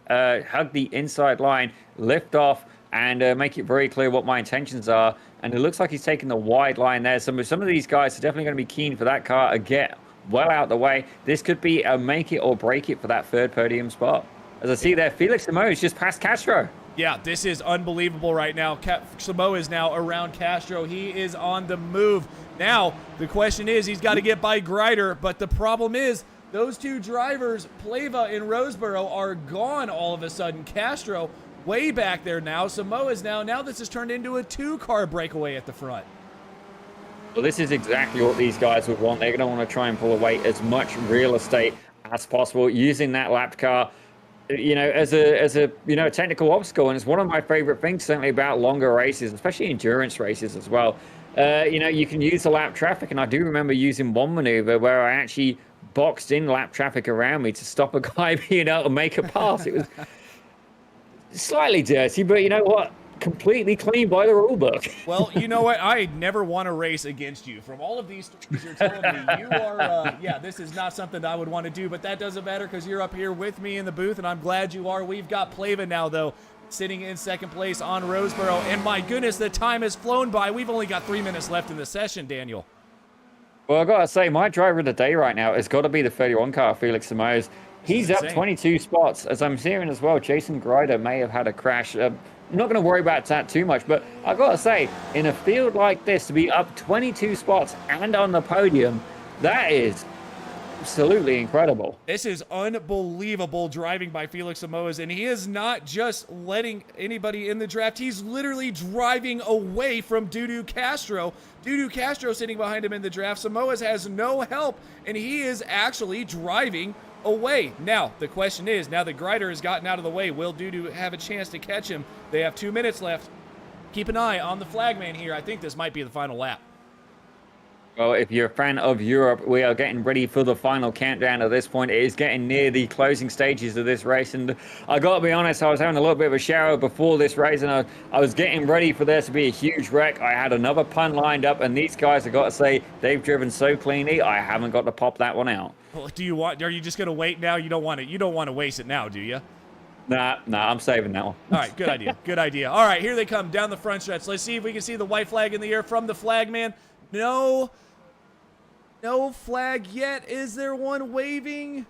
hug the inside line, lift off, and make it very clear what my intentions are. And it looks like he's taking the wide line there. Some of these guys are definitely going to be keen for that car to get well out the way. This could be a make it or break it for that third podium spot. As I see there, Felix Samoa is just past Castro. Yeah, this is unbelievable right now. Samoa is now around Castro. He is on the move. Now, the question is, he's got to get by Grider, but the problem is those two drivers, Pleva and Roseborough, are gone all of a sudden. Castro way back there now. Samoa is now this has turned into a two-car breakaway at the front. Well, this is exactly what these guys would want. They're going to want to try and pull away as much real estate as possible using that lapped car, you know, as a you know, technical obstacle. And it's one of my favorite things certainly about longer races, especially endurance races as well. You know, you can use the lap traffic, and I do remember using one maneuver where I actually boxed in lap traffic around me to stop a guy being able to make a pass. It was slightly dirty, but you know what? Completely clean by the rule book. Well, you know what? I never want to race against you. From all of these stories you're telling me, you are, yeah, this is not something that I would want to do, but that doesn't matter because you're up here with me in the booth, and I'm glad you are. We've got Pleva now, though, sitting in second place on Roseborough, and my goodness, the time has flown by. We've only got 3 minutes left in the session, Daniel. Well, I got to say, my driver of the day right now has got to be the 31 car, Felix Samoa. He's up 22 spots. As I'm hearing as well, Jason Grider may have had a crash. I'm not going to worry about that too much, but I got to say, in a field like this, to be up 22 spots and on the podium, That is absolutely incredible. This is unbelievable driving by Felix Samoas, and he is not just letting anybody in the draft. He's literally driving away from Dudu Castro. Dudu Castro sitting behind him in the draft. Samoas has no help, and he is actually driving away. Now, the question is, now that Grider has gotten out of the way, will Dudu have a chance to catch him? They have 2 minutes left. Keep an eye on the flagman here. I think this might be the final lap. Well, if you're a fan of Europe, we are getting ready for the final countdown at this point. It is getting near the closing stages of this race. And I got to be honest, I was having a little bit of a shower before this race, and I was getting ready for there to be a huge wreck. I had another pun lined up, and these guys, I got to say, they've driven so cleanly, I haven't got to pop that one out. Well, are you just going to wait now? You don't want to waste it now, do you? Nah, I'm saving that one. All right, good idea. Good idea. All right, here they come down the front stretch. Let's see if we can see the white flag in the air from the flagman. No flag yet. Is there one waving?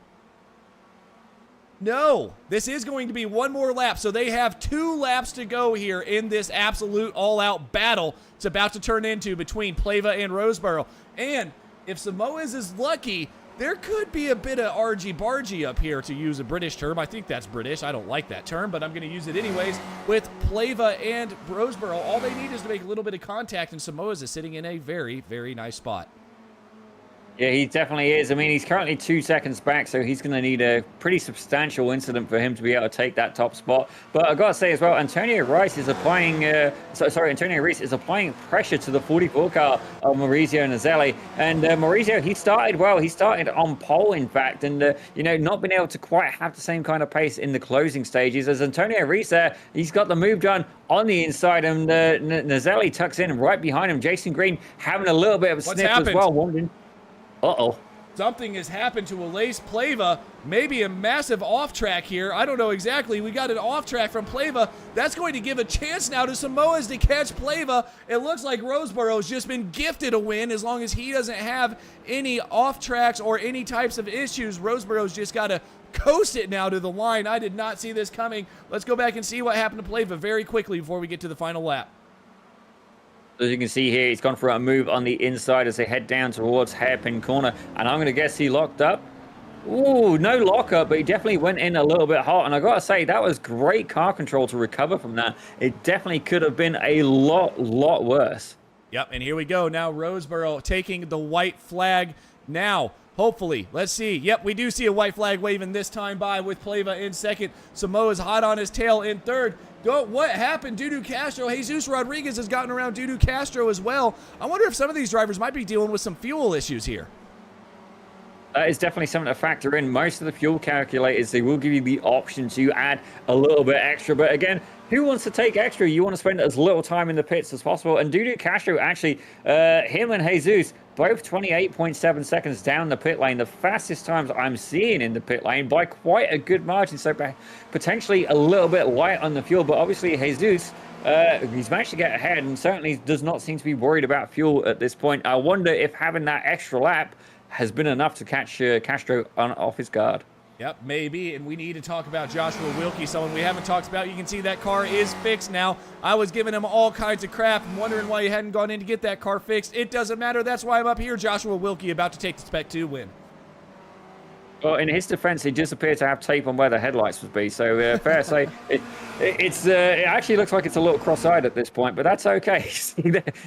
No. This is going to be one more lap, so they have 2 laps to go here in this absolute all-out battle it's about to turn into between Pleva and Roseboro. And if Samoas is lucky, there could be a bit of argy-bargy up here, to use a British term. I think that's British. I don't like that term, but I'm going to use it anyways. With Pleva and Roseboro, all they need is to make a little bit of contact, and Samoas is sitting in a very, very nice spot. Yeah, he definitely is. I mean, he's currently 2 seconds back, so he's going to need a pretty substantial incident for him to be able to take that top spot. But I've got to say as well, Antonio Reis is applying pressure to the 44 car of Maurizio Nazelli. And Maurizio, he started well. He started on pole, in fact, and, not been able to quite have the same kind of pace in the closing stages. As Antonio Reis there, he's got the move done on the inside, and Nazelli tucks in right behind him. Jason Green having a little bit of a sniff as well, wondering. Uh-oh. Something has happened to Alace Pleva. Maybe a massive off-track here. I don't know exactly. We got an off-track from Pleva. That's going to give a chance now to Samoas to catch Pleva. It looks like Roseboro's just been gifted a win as long as he doesn't have any off-tracks or any types of issues. Roseboro's just got to coast it now to the line. I did not see this coming. Let's go back and see what happened to Pleva very quickly before we get to the final lap. As you can see here, he's gone for a move on the inside as they head down towards hairpin corner. And I'm going to guess he locked up. Ooh, no lockup, but he definitely went in a little bit hot. And I got to say, that was great car control to recover from that. It definitely could have been a lot worse. Yep, and here we go. Now Roseboro taking the white flag now. Hopefully, let's see. Yep, we do see a white flag waving this time by with Pleva in second. Samoa's hot on his tail in third. What happened? Dudu Castro. Jesus Rodriguez has gotten around Dudu Castro as well. I wonder if some of these drivers might be dealing with some fuel issues here. That is definitely something to factor in. Most of the fuel calculators, they will give you the option to add a little bit extra. But again, who wants to take extra? You want to spend as little time in the pits as possible. And Dudu Castro, actually, him and Jesus, both 28.7 seconds down the pit lane. The fastest times I'm seeing in the pit lane by quite a good margin. So potentially a little bit light on the fuel. But obviously, Jesus, he's managed to get ahead and certainly does not seem to be worried about fuel at this point. I wonder if having that extra lap has been enough to catch Castro off his guard. Yep, maybe, and we need to talk about Joshua Wilkie, someone we haven't talked about. You can see that car is fixed now. I was giving him all kinds of crap and wondering why he hadn't gone in to get that car fixed. It doesn't matter. That's why I'm up here. Joshua Wilkie about to take the Spec 2 win. Well, in his defense, he just appeared to have tape on where the headlights would be. So fair to say, it actually looks like it's a little cross-eyed at this point, but that's okay.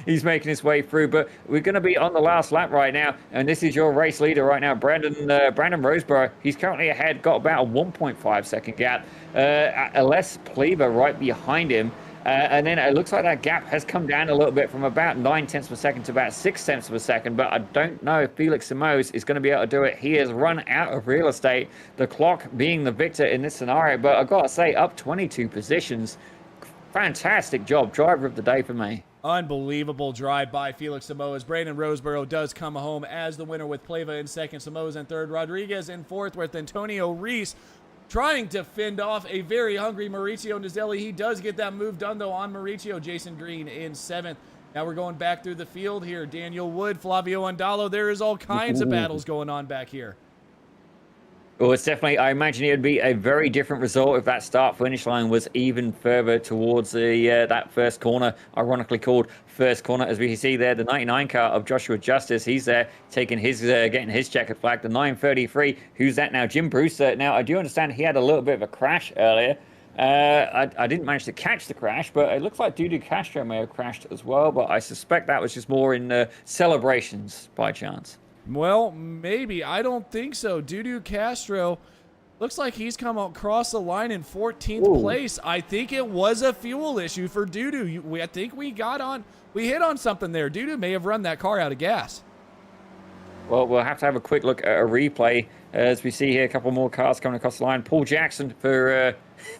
He's making his way through. But we're going to be on the last lap right now, and this is your race leader right now, Brandon Roseboro. He's currently ahead, got about a 1.5 second gap. Alace Pleva right behind him. And then it looks like that gap has come down a little bit from about 9 tenths per second to about 6 tenths per second. But I don't know if Felix Samoas is going to be able to do it. He has run out of real estate, the clock being the victor in this scenario. But I've got to say, up 22 positions. Fantastic job. Driver of the day for me. Unbelievable drive by Felix Samoas. Brandon Roseboro does come home as the winner with Pleva in second, Samoas in third, Rodriguez in fourth with Antonio Reis trying to fend off a very hungry Maurizio Nazelli. He does get that move done, though, on Maurizio. Jason Green in seventh. Now we're going back through the field here. Daniel Wood, Flavio Andalo. There is all kinds of battles going on back here. Well, it's definitely, I imagine it would be a very different result if that start-finish line was even further towards the that first corner, ironically called first corner. As we can see there, the 99 car of Joshua Justice, he's there taking his, getting his checkered flag. The 933, who's that now? Jim Brewster. Now, I do understand he had a little bit of a crash earlier. I didn't manage to catch the crash, but it looks like Dudu Castro may have crashed as well, but I suspect that was just more in celebrations by chance. Well, maybe. I don't think so. Dudu Castro looks like he's come across the line in 14th place. I think it was a fuel issue for Dudu. I think we hit on something there. Dudu may have run that car out of gas. Well, we'll have to have a quick look at a replay as we see here a couple more cars coming across the line. Paul Jackson for,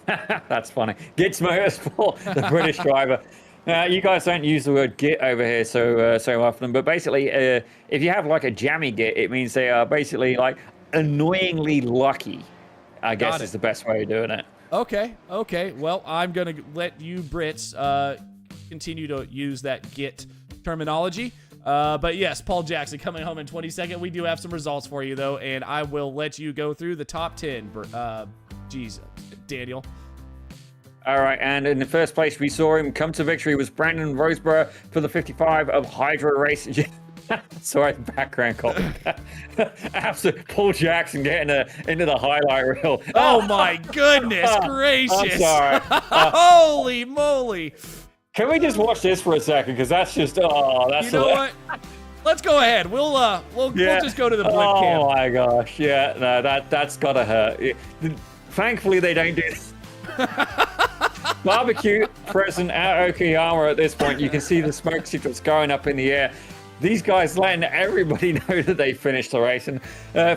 that's funny, Gitz Motorsport, the British driver. You guys don't use the word git over here so often, but basically, if you have like a jammy git, it means they are basically like annoyingly lucky, I guess is the best way of doing it. Okay. Well, I'm going to let you Brits continue to use that git terminology. But yes, Paul Jackson coming home in 22nd. We do have some results for you, though, and I will let you go through the top 10. Daniel. All right, and in the first place, we saw him come to victory was Brandon Roseborough for the 55 of Hydra Race. Sorry, background call. Absolute Paul Jackson getting into the highlight reel. Oh my goodness gracious! I'm sorry. Holy moly! Can we just watch this for a second? Because that's just that's. You know what? Let's go ahead. We'll just go to the blimp cam. Oh my gosh! Yeah, no, that's gotta hurt. Thankfully, they don't do this. Barbecue present at Okayama at this point. You can see the smoke signals going up in the air. These guys letting everybody know that they finished the race. And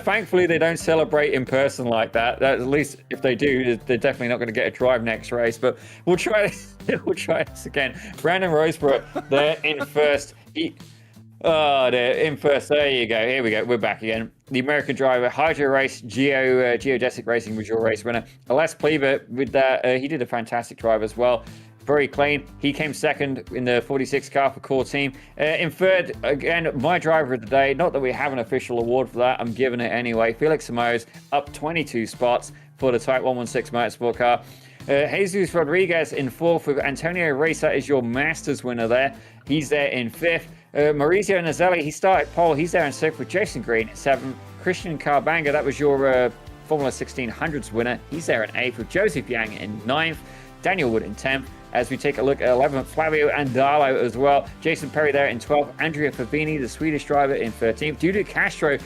thankfully, they don't celebrate in person like that. At least if they do, they're definitely not going to get a drive next race. But we'll try this again. Brandon Roseborough, they're in first. They're in first. There you go. Here we go. We're back again. The American driver, Hydro Race, Geodesic Racing was your race winner. Les Pleaver with that, he did a fantastic drive as well. Very clean. He came second in the 46 car for core team. In third, again, my driver of the day. Not that we have an official award for that. I'm giving it anyway. Felix Simoes up 22 spots for the Type 116 Motorsport car. Jesus Rodriguez in fourth with Antonio Racer is your Masters winner there. He's there in fifth. Maurizio Nazelli, he started pole. He's there in sixth with Jason Green in seventh. Christian Carbanga, that was your Formula 1600s winner. He's there in eighth with Joseph Yang in ninth. Daniel Wood in 10th. As we take a look at 11th, Flavio Andalo as well. Jason Perry there in 12th. Andrea Favini, the Swedish driver, in 13th. Dudu Castro,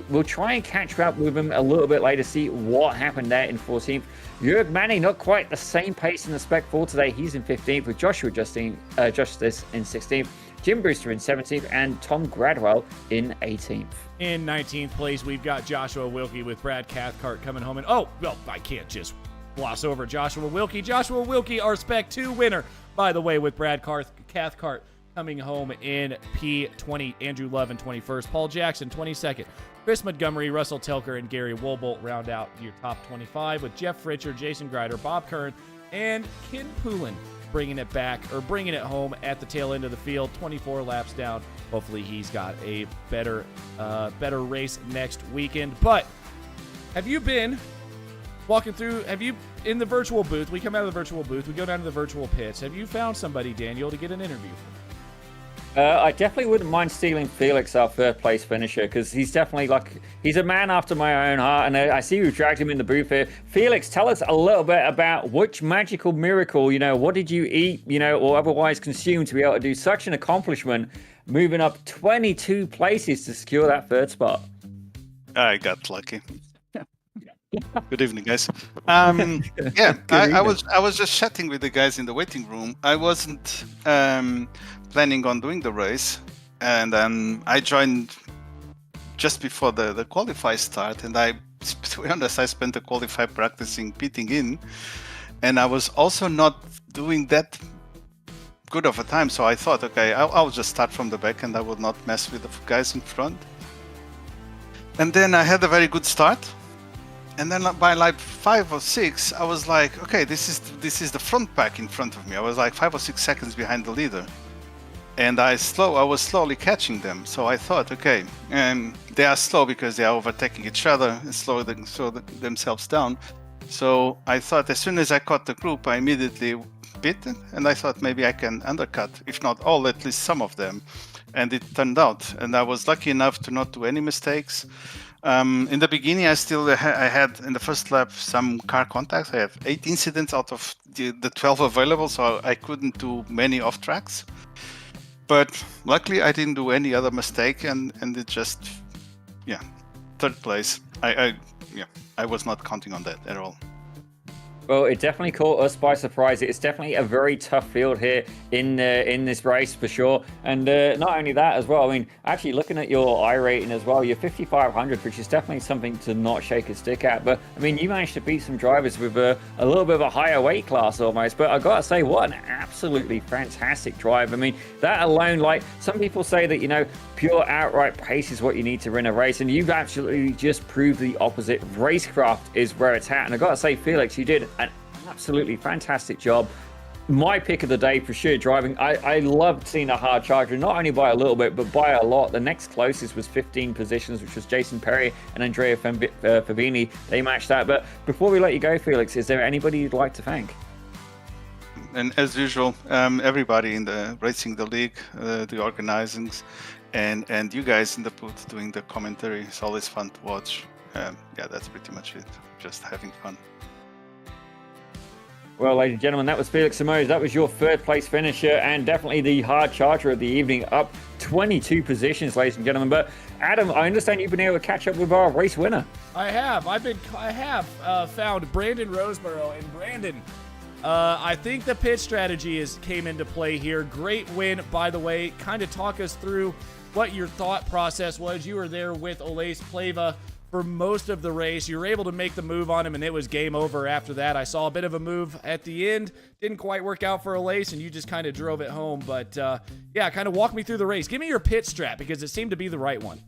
we'll try and catch up with him a little bit later, see what happened there in 14th. Jörg Manny, not quite the same pace in the Spec 4 today. He's in 15th with Joshua Justice in 16th. Jim Brewster in 17th and Tom Gradwell in 18th. In 19th place, we've got Joshua Wilkie with Brad Cathcart coming home. And I can't just gloss over Joshua Wilkie. Joshua Wilkie, our Spec 2 winner, by the way, with Brad Cathcart coming home in P20. Andrew Love in 21st. Paul Jackson, 22nd. Chris Montgomery, Russell Telker, and Gary Wobolt round out your top 25 with Jeff Fritcher, Jason Grider, Bob Kern, and Ken Poulin bringing it home at the tail end of the field, 24 laps down. Hopefully he's got a better race next weekend. But have you been walking through, in the virtual booth, we come out of the virtual booth, we go down to the virtual pits. Have you found somebody, Daniel, to get an interview for? I definitely wouldn't mind stealing Felix, our third place finisher, because he's definitely he's a man after my own heart, and I see you've dragged him in the booth here. Felix, tell us a little bit about which magical miracle, what did you eat, or otherwise consume to be able to do such an accomplishment, moving up 22 places to secure that third spot? I got lucky. Good evening, guys. I was just chatting with the guys in the waiting room. I wasn't planning on doing the race, and then I joined just before the qualify start. And to be honest, I spent the qualify practicing pitting in, and I was also not doing that good of a time. So I thought, okay, I'll just start from the back, and I will not mess with the guys in front. And then I had a very good start. And then by like 5 or 6, I was like, okay, this is the front pack in front of me. I was like 5 or 6 seconds behind the leader. and I was slowly catching them. So I thought, okay, they are slow because they are overtaking each other and slow themselves down. So I thought as soon as I caught the group, I immediately bit, and I thought maybe I can undercut, if not all, at least some of them. And it turned out, and I was lucky enough to not do any mistakes. In the beginning, I had in the first lap some car contacts. I have 8 incidents out of the 12 available, so I couldn't do many off tracks. But luckily, I didn't do any other mistake, and it just, third place. I was not counting on that at all. Well, it definitely caught us by surprise. It's definitely a very tough field here in this race for sure. And not only that as well, I mean, actually looking at your I rating as well, you're 5,500, which is definitely something to not shake a stick at. But I mean, you managed to beat some drivers with a little bit of a higher weight class almost. But I gotta say, what an absolutely fantastic drive. I mean, that alone, like some people say that, you know, pure outright pace is what you need to win a race, and you've absolutely just proved the opposite. Racecraft is where it's at, and I gotta say, Felix, you did an absolutely fantastic job. My pick of the day for sure driving. I loved seeing a hard charger, not only by a little bit, but by a lot. The next closest was 15 positions, which was Jason Perry and Andrea Favini. They matched that. But before we let you go, Felix, is there anybody you'd like to thank? And as usual, everybody in the Racing the League, the organizings, and you guys in the booth doing the commentary. It's always fun to watch. That's pretty much it. Just having fun. Well, ladies and gentlemen, that was Felix Simões. That was your third place finisher and definitely the hard charger of the evening, up 22 positions, ladies and gentlemen. But Adam, I understand you've been able to catch up with our race winner. I have found Brandon Roseborough. And Brandon, I think the pit strategy came into play here. Great win, by the way. Kind of talk us through what your thought process was. You were there with Olace Pleva for most of the race. You were able to make the move on him, and it was game over after that. I saw a bit of a move at the end. Didn't quite work out for Olace, and you just kind of drove it home. But, kind of walk me through the race. Give me your pit strat, because it seemed to be the right one.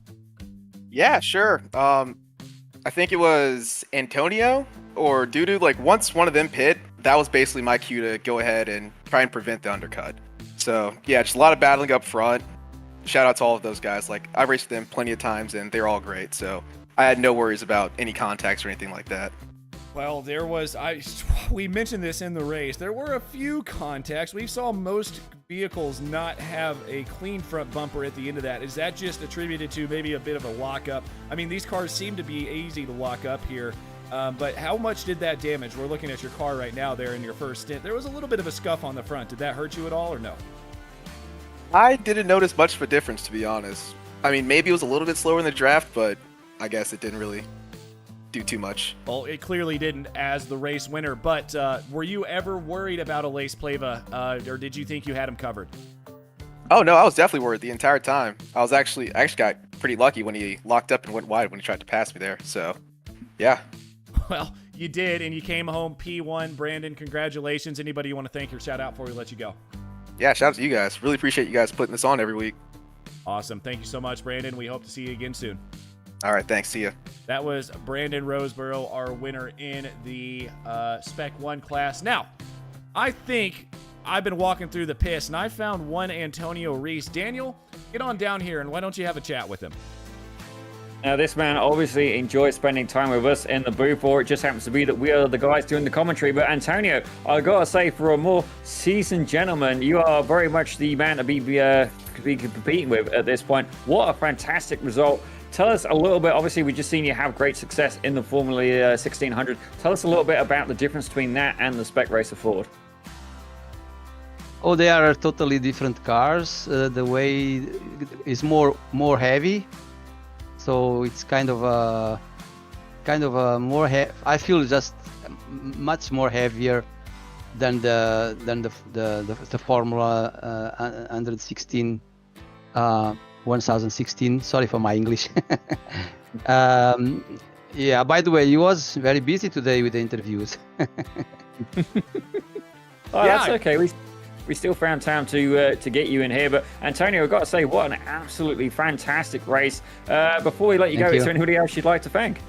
Yeah, sure. I think it was Antonio or Dudu. Like, once one of them pit, that was basically my cue to go ahead and try and prevent the undercut. So, yeah, just a lot of battling up front. Shout out to all of those guys. Like, I raced them plenty of times, and they're all great. So I had no worries about any contacts or anything like that. Well, we mentioned this in the race. There were a few contacts. We saw most vehicles not have a clean front bumper at the end of that. Is that just attributed to maybe a bit of a lockup? I mean, these cars seem to be easy to lock up here. But how much did that damage? We're looking at your car right now there in your first stint. There was a little bit of a scuff on the front. Did that hurt you at all or no? I didn't notice much of a difference, to be honest. I mean, maybe it was a little bit slower in the draft, but I guess it didn't really do too much. Well, it clearly didn't as the race winner, but were you ever worried about Olace Pleva, or did you think you had him covered? Oh, no, I was definitely worried the entire time. I actually got pretty lucky when he locked up and went wide when he tried to pass me there, so yeah. Well, you did, and you came home P1. Brandon, congratulations. Anybody you want to thank or shout out before we let you go? Yeah, shout out to you guys. Really appreciate you guys putting this on every week. Awesome. Thank you so much, Brandon. We hope to see you again soon. All right, thanks. See ya. That was Brandon Roseborough, our winner in the Spec 1 class. Now, I think I've been walking through the pits, and I found one Antonio Reese. Daniel, get on down here, and why don't you have a chat with him? Now, this man obviously enjoys spending time with us in the booth, or it just happens to be that we are the guys doing the commentary. But Antonio, I gotta say, for a more seasoned gentleman, you are very much the man to be competing with at this point. What a fantastic result. Tell us a little bit, obviously we've just seen you have great success in the Formula 1600. Tell us a little bit about the difference between that and the Spec Racer Ford. Oh, they are totally different cars. The way is more heavy. So it's kind of a more I feel just much more heavier than the Formula 116 1016. Sorry for my English. Yeah. By the way, he was very busy today with the interviews. That's okay. We still found time to get you in here. But Antonio, I've got to say, what an absolutely fantastic race. Before we let you go, is there anybody else you'd like to thank?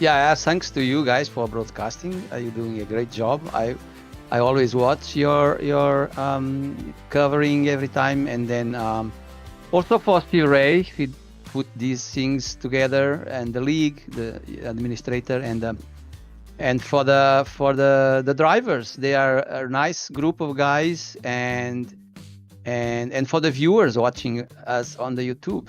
Yeah, thanks to you guys for broadcasting. You're doing a great job. I I always watch your covering every time, and then also for Steve Ray, he put these things together, and the league, the administrator, and for the drivers, they are a nice group of guys, and for the viewers watching us on the YouTube.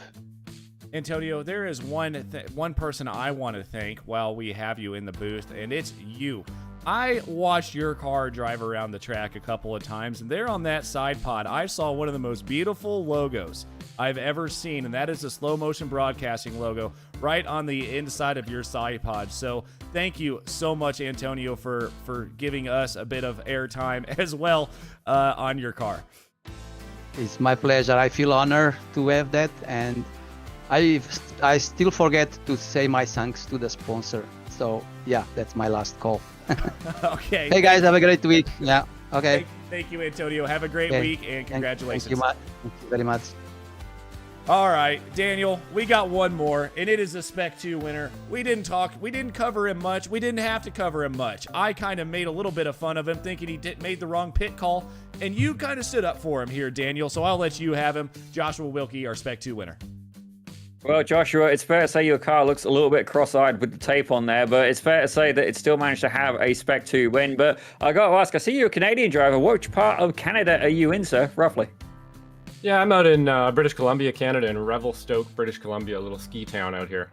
Antonio, there is one person I want to thank while we have you in the booth, and it's you. I watched your car drive around the track a couple of times, and there on that side pod, I saw one of the most beautiful logos I've ever seen, and that is the Slow Motion Broadcasting logo right on the inside of your side pod. So thank you so much, Antonio, for giving us a bit of airtime as well on your car. It's my pleasure. I feel honored to have that, and I still forget to say my thanks to the sponsor. So yeah, that's my last call. Okay. Hey guys, have a great week. Yeah. Okay. Thank you, Antonio. Have a great week, and congratulations. Thank you very much. All right, Daniel, we got one more, and it is a Spec 2 winner. We didn't cover him much. We didn't have to cover him much. I kind of made a little bit of fun of him, thinking he made the wrong pit call, and you kind of stood up for him here, Daniel, so I'll let you have him. Joshua Wilkie, our Spec 2 winner. Well, Joshua, it's fair to say your car looks a little bit cross-eyed with the tape on there, but it's fair to say that it still managed to have a Spec 2 win. But I got to ask, I see you're a Canadian driver. Which part of Canada are you in, sir, roughly? Yeah, I'm out in British Columbia, Canada, in Revelstoke, British Columbia, a little ski town out here.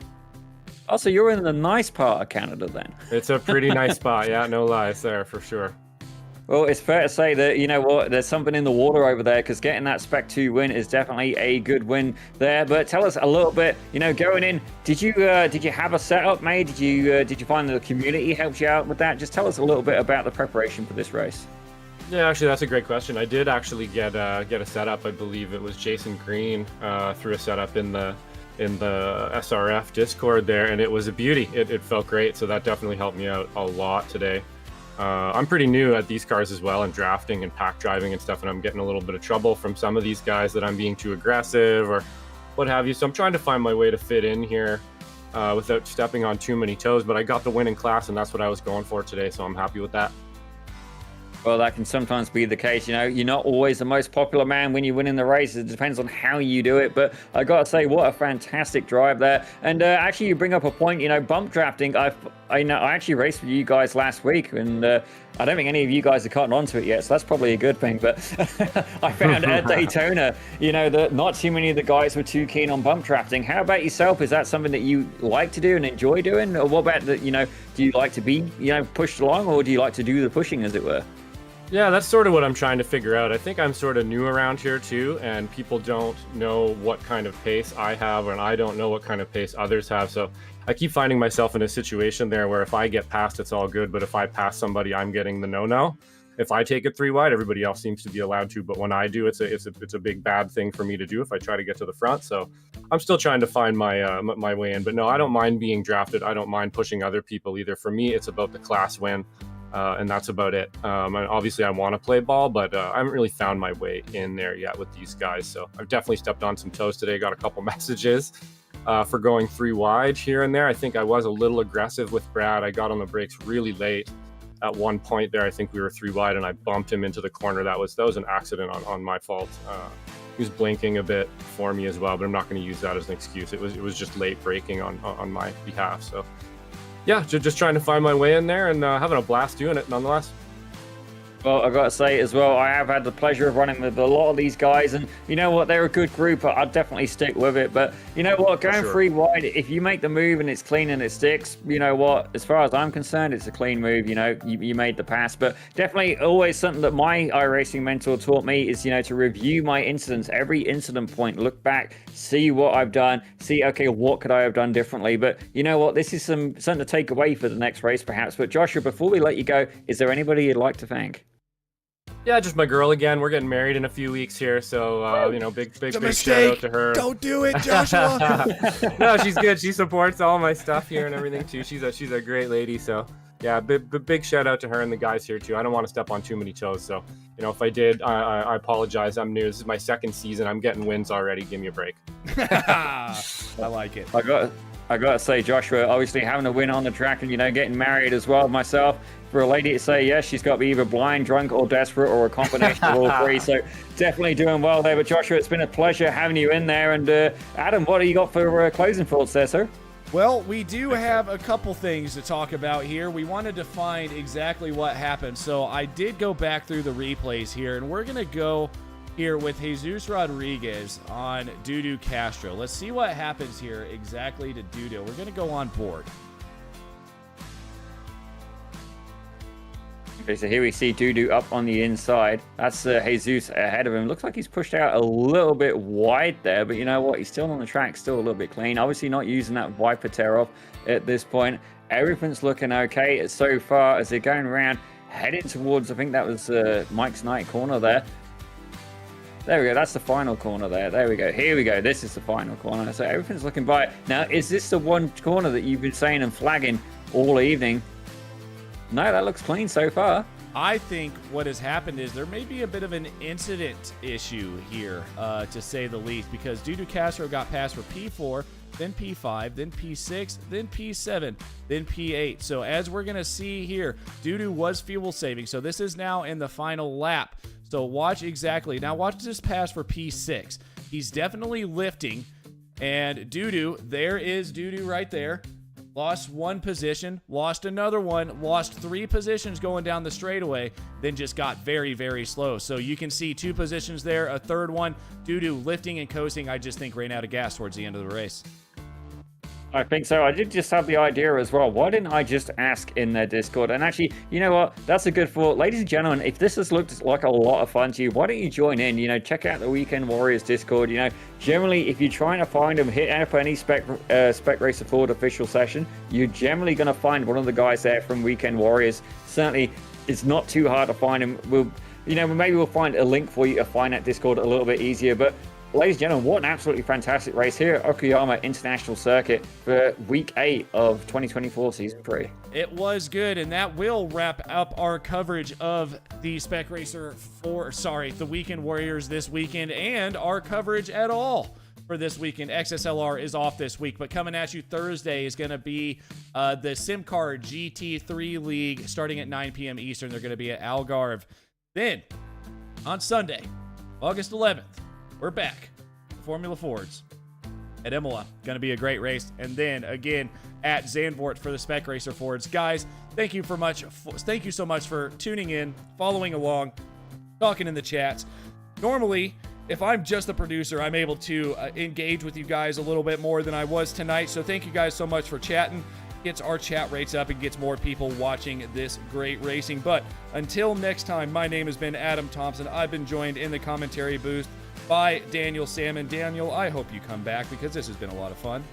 Oh, so you're in the nice part of Canada then? It's a pretty nice spot, yeah, no lies there, for sure. Well, it's fair to say that, you know what, there's something in the water over there, because getting that Spec 2 win is definitely a good win there. But tell us a little bit, you know, going in, did you have a setup made? Did you find that the community helped you out with that? Just tell us a little bit about the preparation for this race. Yeah, actually, that's a great question. I did actually get a setup. I believe it was Jason Green threw a setup in the SRF Discord there, and it was a beauty. It felt great, so that definitely helped me out a lot today. I'm pretty new at these cars as well, and drafting and pack driving and stuff, and I'm getting a little bit of trouble from some of these guys that I'm being too aggressive or what have you. So I'm trying to find my way to fit in here without stepping on too many toes. But I got the win in class, and that's what I was going for today, so I'm happy with that. Well, that can sometimes be the case. You know, you're not always the most popular man when you win in the race. It depends on how you do it. But I got to say, what a fantastic drive there. And actually, you bring up a point, you know, bump drafting. I actually raced with you guys last week, and I don't think any of you guys have gotten onto it yet, so that's probably a good thing. But I found at Daytona, you know, that not too many of the guys were too keen on bump drafting. How about yourself? Is that something that you like to do and enjoy doing? Or what about, you know, do you like to be, you know, pushed along, or do you like to do the pushing, as it were? Yeah, that's sort of what I'm trying to figure out. I think I'm sort of new around here too, and people don't know what kind of pace I have, and I don't know what kind of pace others have. So I keep finding myself in a situation there where if I get past, it's all good, but if I pass somebody, I'm getting the no-no. If I take it 3 wide, everybody else seems to be allowed to, but when I do, it's a big bad thing for me to do if I try to get to the front. So I'm still trying to find my my way in. But no, I don't mind being drafted. I don't mind pushing other people either. For me, it's about the class win. And that's about it. And obviously I want to play ball, but I haven't really found my way in there yet with these guys. So I've definitely stepped on some toes today. Got a couple messages for going 3 wide here and there. I think I was a little aggressive with Brad. I got on the brakes really late at one point there. I think we were 3 wide and I bumped him into the corner. That was an accident on my fault. He was blinking a bit for me as well, but I'm not going to use that as an excuse. It was just late braking on my behalf. So yeah, just trying to find my way in there and having a blast doing it nonetheless. Well, I've got to say as well, I have had the pleasure of running with a lot of these guys, and you know what, they're a good group. I'd definitely stick with it. But you know what, going 3 wide, if you make the move and it's clean and it sticks, you know what, as far as I'm concerned, it's a clean move. You know, you made the pass. But definitely always something that my iRacing mentor taught me is, you know, to review my incidents, every incident point, look back, see what I've done, see, okay, what could I have done differently? But you know what, this is something to take away for the next race perhaps. But Joshua, before we let you go, is there anybody you'd like to thank? Yeah, just my girl again. We're getting married in a few weeks here, so you know, big shout out to her. Don't do it, Joshua. No, she's good. She supports all my stuff here and everything too. She's a great lady. So yeah, big shout out to her and the guys here too. I don't want to step on too many toes, so you know, if I did, I apologize. I'm new. This is my 2nd season. I'm getting wins already. Give me a break. I like it. I got to say, Joshua, obviously having a win on the track and, you know, getting married as well myself, for a lady to say yes, she's got to be either blind, drunk, or desperate, or a combination of all three. So definitely doing well there. But Joshua, it's been a pleasure having you in there. And Adam, what do you got for closing thoughts there, sir? Well, we do have a couple things to talk about here. We wanted to find exactly what happened. So I did go back through the replays here, and we're going to go here with Jesus Rodriguez on Dudu Castro. Let's see what happens here exactly to Dudu. We're going to go on board. Okay, so here we see Dudu up on the inside. That's Jesus ahead of him. Looks like he's pushed out a little bit wide there, but you know what? He's still on the track, still a little bit clean. Obviously not using that wiper tear off at this point. Everything's looking okay so far as they're going around, heading towards, I think that was Mike's Knight corner there. There we go. That's the final corner there. There we go. Here we go. This is the final corner. So everything's looking bright. Now, is this the one corner that you've been saying and flagging all evening? No, that looks clean so far. I think what has happened is there may be a bit of an incident issue here, to say the least, because Dudu Castro got passed for P4, then P5, then P6, then P7, then P8. So as we're going to see here, Dudu was fuel saving. So this is now in the final lap. So watch exactly. Now watch this pass for P6. He's definitely lifting. And Dudu, there is Dudu right there. Lost one position, lost another one, lost 3 positions going down the straightaway, then just got very, very slow. So you can see 2 positions there, a third one, Dudu lifting and coasting, I just think ran out of gas towards the end of the race. I think so. I did just have the idea as well. Why didn't I just ask in their Discord? And actually, you know what? That's a good thought. Ladies and gentlemen, if this has looked like a lot of fun to you, why don't you join in? You know, check out the Weekend Warriors Discord. You know, generally, if you're trying to find them, hit up any Spec Racer Ford official session, you're generally going to find one of the guys there from Weekend Warriors. Certainly, it's not too hard to find him. Maybe we'll find a link for you to find that Discord a little bit easier. But ladies and gentlemen, what an absolutely fantastic race here at Okayama International Circuit for Week 8 of 2024 Season 3. It was good, and that will wrap up our coverage of the Spec Racer the Weekend Warriors this weekend, and our coverage at all for this weekend. XSLR is off this week, but coming at you Thursday is going to be the SimCar GT3 League starting at 9 p.m. Eastern. They're going to be at Algarve. Then, on Sunday, August 11th, we're back. Formula Fords at Imola. Going to be a great race. And then again at Zandvoort for the Spec Racer Fords. Guys, thank you so much for tuning in, following along, talking in the chats. Normally, if I'm just the producer, I'm able to engage with you guys a little bit more than I was tonight. So thank you guys so much for chatting. Gets our chat rates up and gets more people watching this great racing. But until next time, my name has been Adam Thompson. I've been joined in the commentary booth by Daniel Salmon. Daniel, I hope you come back because this has been a lot of fun.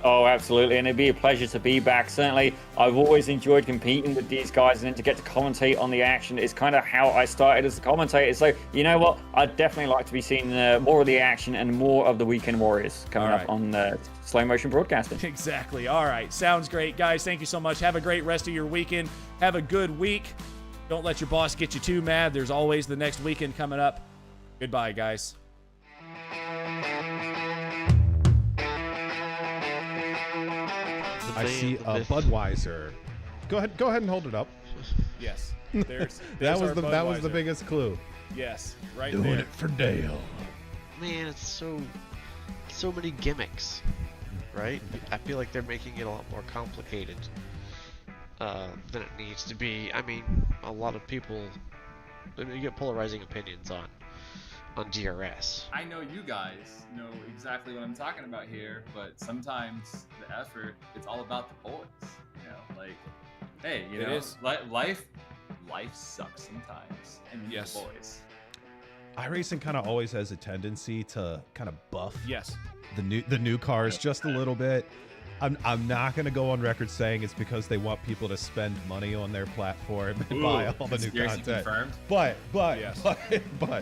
Oh, absolutely. And it'd be a pleasure to be back. Certainly, I've always enjoyed competing with these guys, and then to get to commentate on the action is kind of how I started as a commentator. So, you know what? I'd definitely like to be seeing more of the action and more of the Weekend Warriors coming up on slow motion broadcasting. Exactly. All right. Sounds great. Guys, thank you so much. Have a great rest of your weekend. Have a good week. Don't let your boss get you too mad. There's always the next weekend coming up. Goodbye, guys. I see a Budweiser. Go ahead and hold it up. Yes. That was the biggest clue. Yes, right Doing there. it for Dale. Man, it's so many gimmicks, right? I feel like they're making it a lot more complicated than it needs to be. I mean, a lot of people, you get polarizing opinions on DRS. I know you guys know exactly what I'm talking about here, but sometimes the effort, it's all about the boys. You know, like, hey, you know, life sucks sometimes, and you need the boys. iRacing kind of always has a tendency to kind of buff yes the new cars just a little bit. I'm not going to go on record saying it's because they want people to spend money on their platform and buy all the new content. Confirmed. But yes. but